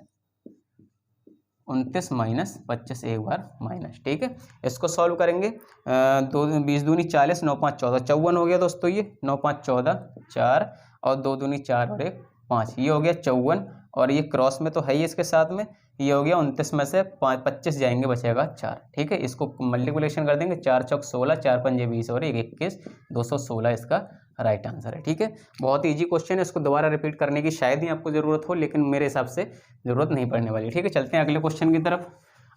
29 माइनस 25 एक बार माइनस। ठीक है, इसको सॉल्व करेंगे, 20 दूनी 40, 9 5 14, 54 हो गया दोस्तों, ये 9 5 14 4, और 2 दूनी 4 और 1 5, ये हो गया 54, और ये क्रॉस में तो है ही इसके साथ में, ये हो गया 29 में से 25 जाएंगे, बचेगा 4। ठीक है, इसको मल्टीप्लिकेशन कर देंगे, 4 चौक 16, 4 पंजे 20 और 1 21, 216 इसका राइट आंसर है। ठीक है, बहुत ईजी क्वेश्चन है, इसको दोबारा रिपीट करने की शायद ही आपको ज़रूरत हो, लेकिन मेरे हिसाब से ज़रूरत नहीं पड़ने वाली। ठीक है, चलते हैं अगले क्वेश्चन की तरफ।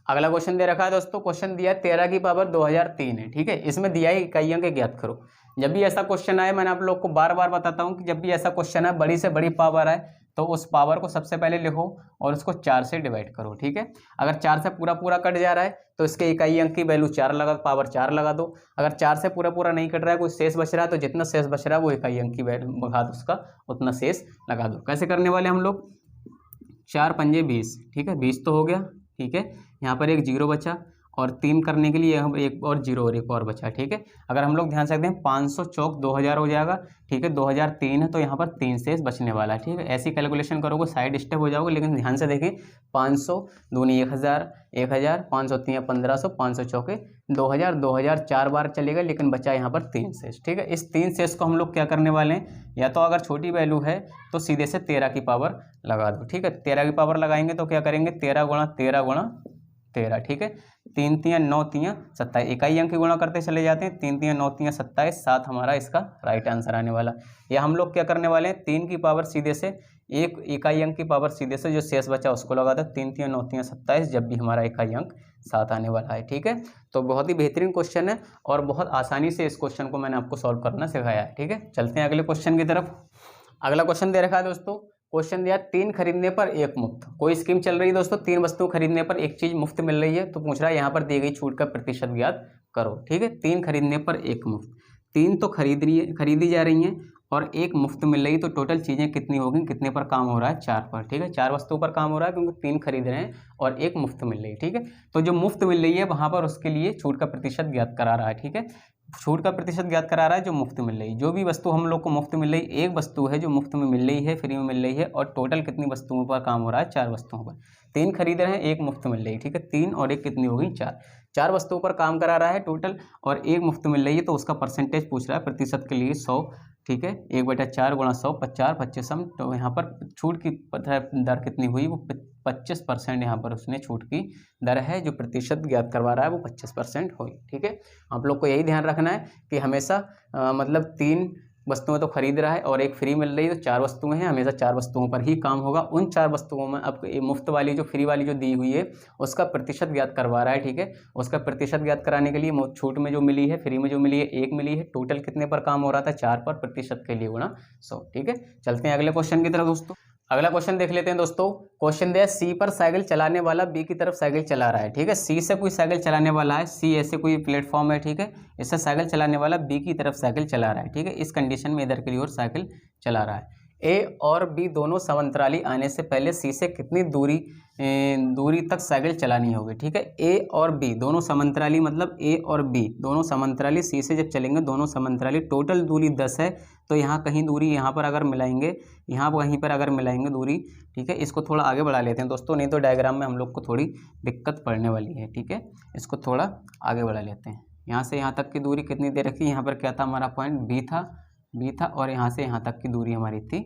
अगला क्वेश्चन दे रखा है दोस्तों, क्वेश्चन दिया है 13 की पावर 2003 है। ठीक है, इसमें दिया है इकाइयों के ज्ञात करो। जब भी ऐसा क्वेश्चन आए, मैंने आप लोग को बार बार बताता हूँ कि जब भी ऐसा क्वेश्चन है, बड़ी से बड़ी पावर है, तो उस पावर को सबसे पहले लिखो और उसको 4 से डिवाइड करो। ठीक है, अगर 4 से पूरा कट जा रहा है तो इसके इकाई अंक की वैल्यू 4 लगा, पावर 4 लगा दो। अगर 4 से पूरा नहीं कट रहा है, कोई शेष बच रहा है, तो जितना शेष बच रहा है वो इकाई अंक की वैल्यू भगा दो, उसका उतना शेष लगा दो। कैसे करने वाले हम लोग, 4 पंजे 20। ठीक है, 20 तो हो गया। ठीक है, यहाँ पर एक 0 बचा, और 3 करने के लिए हम एक और 0 और एक और बचा। ठीक है, अगर हम लोग ध्यान से देखते हैं, 500 चौक 2000 हो जाएगा। ठीक है, 2003 है तो यहाँ पर 3 शेष बचने वाला है। ठीक है, ऐसी कैलकुलेशन करोगे साइड स्टेप हो जाओगे, लेकिन ध्यान से देखिए, 500 दूनी 1000, 1000, 500 3 1500, 500 चौके 2000, 2000 4 बार चलेगा, लेकिन बचा यहाँ पर 3 शेष। ठीक है, इस 3 शेष को हम लोग क्या करने वाले हैं, या तो अगर छोटी वैल्यू है तो सीधे से 13 की पावर लगा दो। ठीक है, 13 की पावर लगाएंगे तो क्या करेंगे, 13 गुणा 13 गुणा 13। ठीक है, 3 3 9 3 27, इकाई अंक की गुणा करते चले जाते हैं, 3 3 9 3 27, 7 हमारा इसका राइट आंसर आने वाला। या हम लोग क्या करने वाले हैं, 3 की पावर सीधे से, एक इकाई अंक की पावर सीधे से जो शेष बचा उसको लगा दो, 3 3 9 3 27, जब भी हमारा इकाई अंक 7 आने वाला है। ठीक है, तो बहुत ही बेहतरीन क्वेश्चन है और बहुत आसानी से इस क्वेश्चन को मैंने आपको सॉल्व करना सिखाया है। ठीक है, चलते हैं अगले क्वेश्चन की तरफ। अगला क्वेश्चन दे रखा है दोस्तों, क्वेश्चन दिया 3 खरीदने पर 1 मुफ्त। कोई स्कीम चल रही है दोस्तों, 3 वस्तु खरीदने पर 1 चीज मुफ्त मिल रही है, तो पूछ रहा है यहाँ पर दी गई छूट का प्रतिशत ज्ञात करो। ठीक है, 3 खरीदने पर 1 मुफ्त, 3 तो खरीदी जा रही हैं और 1 मुफ्त मिल रही, तो टोटल चीज़ें कितनी होगी, कितने पर काम हो रहा है, 4 पर। ठीक है, 4 वस्तुओं पर काम हो रहा है, क्योंकि 3 खरीद रहे हैं और 1 मुफ्त मिल रही है। ठीक है, तो जो मुफ्त मिल रही है वहाँ पर उसके लिए छूट का प्रतिशत ज्ञात करा रहा है। ठीक है, छूट का प्रतिशत ज्ञात करा रहा है जो मुफ्त मिल रही है। जो भी वस्तु हम लोग को मुफ्त मिल रही, एक वस्तु है जो मुफ्त में मिल रही है, फ्री में मिल रही है, और टोटल कितनी वस्तुओं पर काम हो रहा है, 4 वस्तुओं पर। 3 खरीद रहे हैं, 1 मुफ्त मिल रही है। ठीक है, 3 और 1 कितनी हो गई, 4। 4 वस्तुओं पर काम करा रहा है टोटल, और 1 मुफ्त मिल रही है, तो उसका परसेंटेज पूछ रहा है, प्रतिशत के लिए 100। ठीक है, 1/4 गुणा 100, 50 25 हम, तो यहाँ पर छूट की दर कितनी हुई, वो 25% यहाँ पर उसने छूट की दर है, जो प्रतिशत ज्ञात करवा रहा है वो 25% हुई। ठीक है, आप लोग को यही ध्यान रखना है कि हमेशा मतलब 3 वस्तुएं तो खरीद रहा है और 1 फ्री मिल रही है, तो 4 वस्तुएं हैं, हमेशा 4 वस्तुओं पर ही काम होगा। उन 4 वस्तुओं में अब मुफ्त वाली जो फ्री वाली जो दी हुई है उसका प्रतिशत ज्ञात करवा रहा है। ठीक है, उसका प्रतिशत ज्ञात कराने के लिए छूट में जो मिली है, फ्री में जो मिली है 1 मिली है, टोटल कितने पर काम हो रहा था, 4 पर, प्रतिशत के लिए गुणा 100। ठीक है, चलते हैं अगले क्वेश्चन की तरफ दोस्तों। अगला क्वेश्चन देख लेते हैं दोस्तों। क्वेश्चन दिया सी पर साइकिल चलाने वाला बी की तरफ साइकिल चला रहा है। ठीक है, सी से कोई साइकिल चलाने वाला है, सी ऐसे कोई प्लेटफॉर्म है। ठीक है, इससे साइकिल चलाने वाला बी की तरफ साइकिल चला रहा है। ठीक है, इस कंडीशन में इधर की ओर साइकिल चला रहा है। ए और बी दोनों समांतराली आने से पहले सी से कितनी दूरी तक साइकिल चलानी होगी। ठीक है, ए और बी दोनों समांतराली, मतलब ए और बी दोनों समांतराली सी से जब चलेंगे, दोनों समांतराली, टोटल दूरी 10 है। तो यहाँ कहीं दूरी यहाँ पर अगर मिलाएंगे, यहाँ कहीं पर अगर मिलाएंगे दूरी, ठीक है, इसको थोड़ा आगे बढ़ा लेते हैं दोस्तों, नहीं तो डायग्राम में हम लोग को थोड़ी दिक्कत पड़ने वाली है। ठीक है, इसको थोड़ा आगे बढ़ा लेते हैं। यहाँ से यहाँ तक की दूरी कितनी दे रखी, यहाँ पर क्या था हमारा पॉइंट बी था, और यहाँ से यहाँ तक की दूरी हमारी थी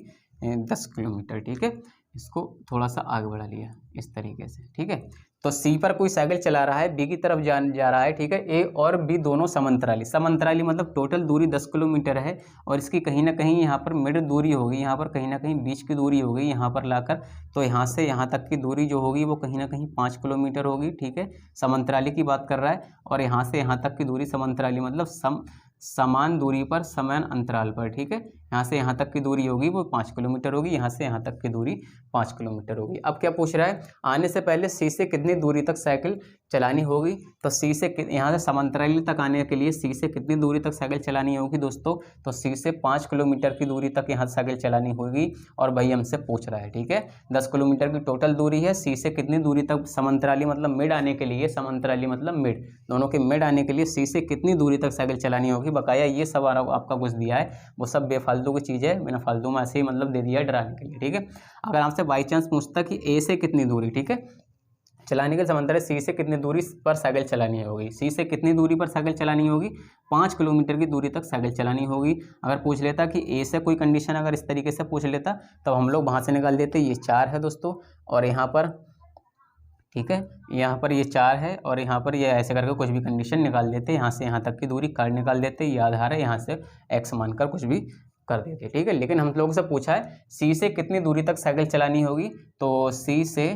10 किलोमीटर। ठीक है, इसको थोड़ा सा आगे बढ़ा लिया इस तरीके से। ठीक है, तो सी पर कोई साइकिल चला रहा है, बी की तरफ जा रहा है। ठीक है, ए और बी दोनों समांतराली मतलब टोटल दूरी 10 किलोमीटर है, और इसकी कहीं ना कहीं यहाँ पर मिड दूरी होगी, यहाँ पर कहीं ना कहीं बीच की दूरी होगी यहाँ पर लाकर, तो यहाँ से यहाँ तक की दूरी जो होगी वो कहीं ना कहीं 5 किलोमीटर होगी। ठीक है, समांतराली की बात कर रहा है, और यहाँ से यहाँ तक की दूरी समांतराली मतलब समान दूरी पर, समान अंतराल पर। ठीक है, यहाँ से यहाँ तक की दूरी होगी वो 5 किलोमीटर होगी, यहाँ से यहाँ तक की दूरी 5 किलोमीटर होगी। अब क्या पूछ रहा है, आने से पहले सी से कितनी दूरी तक साइकिल चलानी होगी। तो सी से यहाँ से समांतराली तक आने के लिए सी से कितनी दूरी तक साइकिल चलानी होगी दोस्तों, तो सी से 5 किलोमीटर की दूरी तक यहाँ साइकिल चलानी होगी, और भाई हमसे पूछ रहा है। ठीक है, 10 किलोमीटर की टोटल दूरी है, सी से कितनी दूरी तक समांतराली मतलब मिड आने के लिए, समांतराली मतलब मिड, दोनों के मिड आने के लिए सी से कितनी दूरी तक साइकिल चलानी होगी। बकाया ये सब आपका कुछ दिया है, वो सब बेफालतू की चीज़ है, बिना फालतू में ऐसे ही मतलब दे दिया है डराने के लिए। ठीक है, अगर आपसे बाई चांस पूछता कि ए से कितनी दूरी, ठीक है, चलाने के समांतर सी से कितनी दूरी पर साइकिल चलानी होगी, सी से कितनी दूरी पर साइकिल चलानी होगी, 5 किलोमीटर की दूरी तक साइकिल चलानी होगी। अगर पूछ लेता कि ए से कोई कंडीशन अगर इस तरीके से पूछ लेता, तब हम लोग वहाँ से निकाल देते, ये 4 है दोस्तों, और यहाँ पर, ठीक है, यहाँ पर ये 4 है, और यहाँ पर ये ऐसे करके कुछ भी कंडीशन निकाल देते, यहाँ से यहाँ तक की दूरी कार्ड निकाल देते, ये आधार है, यहाँ से एक्स मानकर कुछ भी कर देते। ठीक है, लेकिन हम लोगों से पूछा है सी से कितनी दूरी तक साइकिल चलानी होगी, तो सी से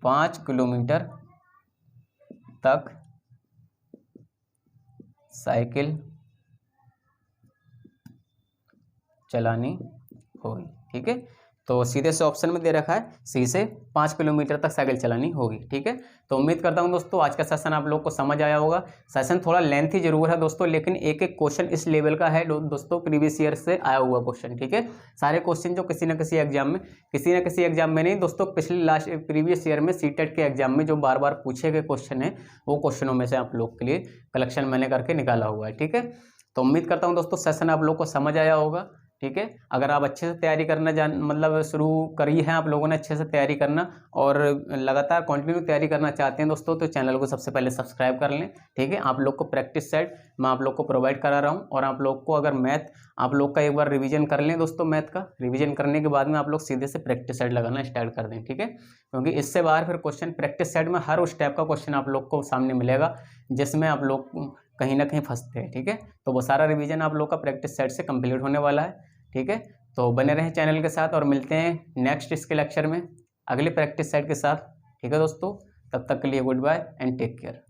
5 किलोमीटर तक साइकिल चलानी होगी। ठीक है, तो सीधे से ऑप्शन में दे रखा है सी से 5 किलोमीटर तक साइकिल चलानी होगी। ठीक है, तो उम्मीद करता हूं दोस्तों आज का सेशन आप लोग को समझ आया होगा। सेशन थोड़ा लेंथी जरूर है दोस्तों, लेकिन एक एक क्वेश्चन इस लेवल का है दोस्तों, प्रीवियस ईयर से आया हुआ क्वेश्चन। ठीक है, सारे क्वेश्चन जो किसी न किसी एग्जाम में नहीं दोस्तों, पिछले प्रीवियस ईयर में सीटेट के एग्जाम में जो बार बार पूछे गए क्वेश्चन है, वो क्वेश्चनों में से आप लोग के लिए कलेक्शन मैंने करके निकाला हुआ है। ठीक है, तो उम्मीद करता हूँ दोस्तों सेशन आप लोग को समझ आया होगा। ठीक है, अगर आप अच्छे से तैयारी करना मतलब शुरू करी है आप लोगों ने अच्छे से तैयारी करना, और लगातार कंटिन्यू तैयारी करना चाहते हैं दोस्तों, तो चैनल को सबसे पहले सब्सक्राइब कर लें। ठीक है, आप लोग को प्रैक्टिस सेट मैं आप लोग को प्रोवाइड करा रहा हूं, और आप लोग को अगर मैथ आप लोग का एक बार रिवीजन कर लें दोस्तों, मैथ का रिवीजन करने के बाद में आप लोग सीधे से प्रैक्टिस सेट लगाना स्टार्ट कर दें। ठीक है, क्योंकि इससे बाहर फिर क्वेश्चन प्रैक्टिस सेट में हर उस टाइप का क्वेश्चन आप लोग को सामने मिलेगा जिसमें आप लोग कहीं ना कहीं फंसते हैं। ठीक है, तो वो सारा रिवीजन आप लोग का प्रैक्टिस सेट से कंप्लीट होने वाला है। ठीक है, तो बने रहें चैनल के साथ, और मिलते हैं नेक्स्ट इसके लेक्चर में अगले प्रैक्टिस सेट के साथ। ठीक है दोस्तों, तब तक के लिए goodbye and take care.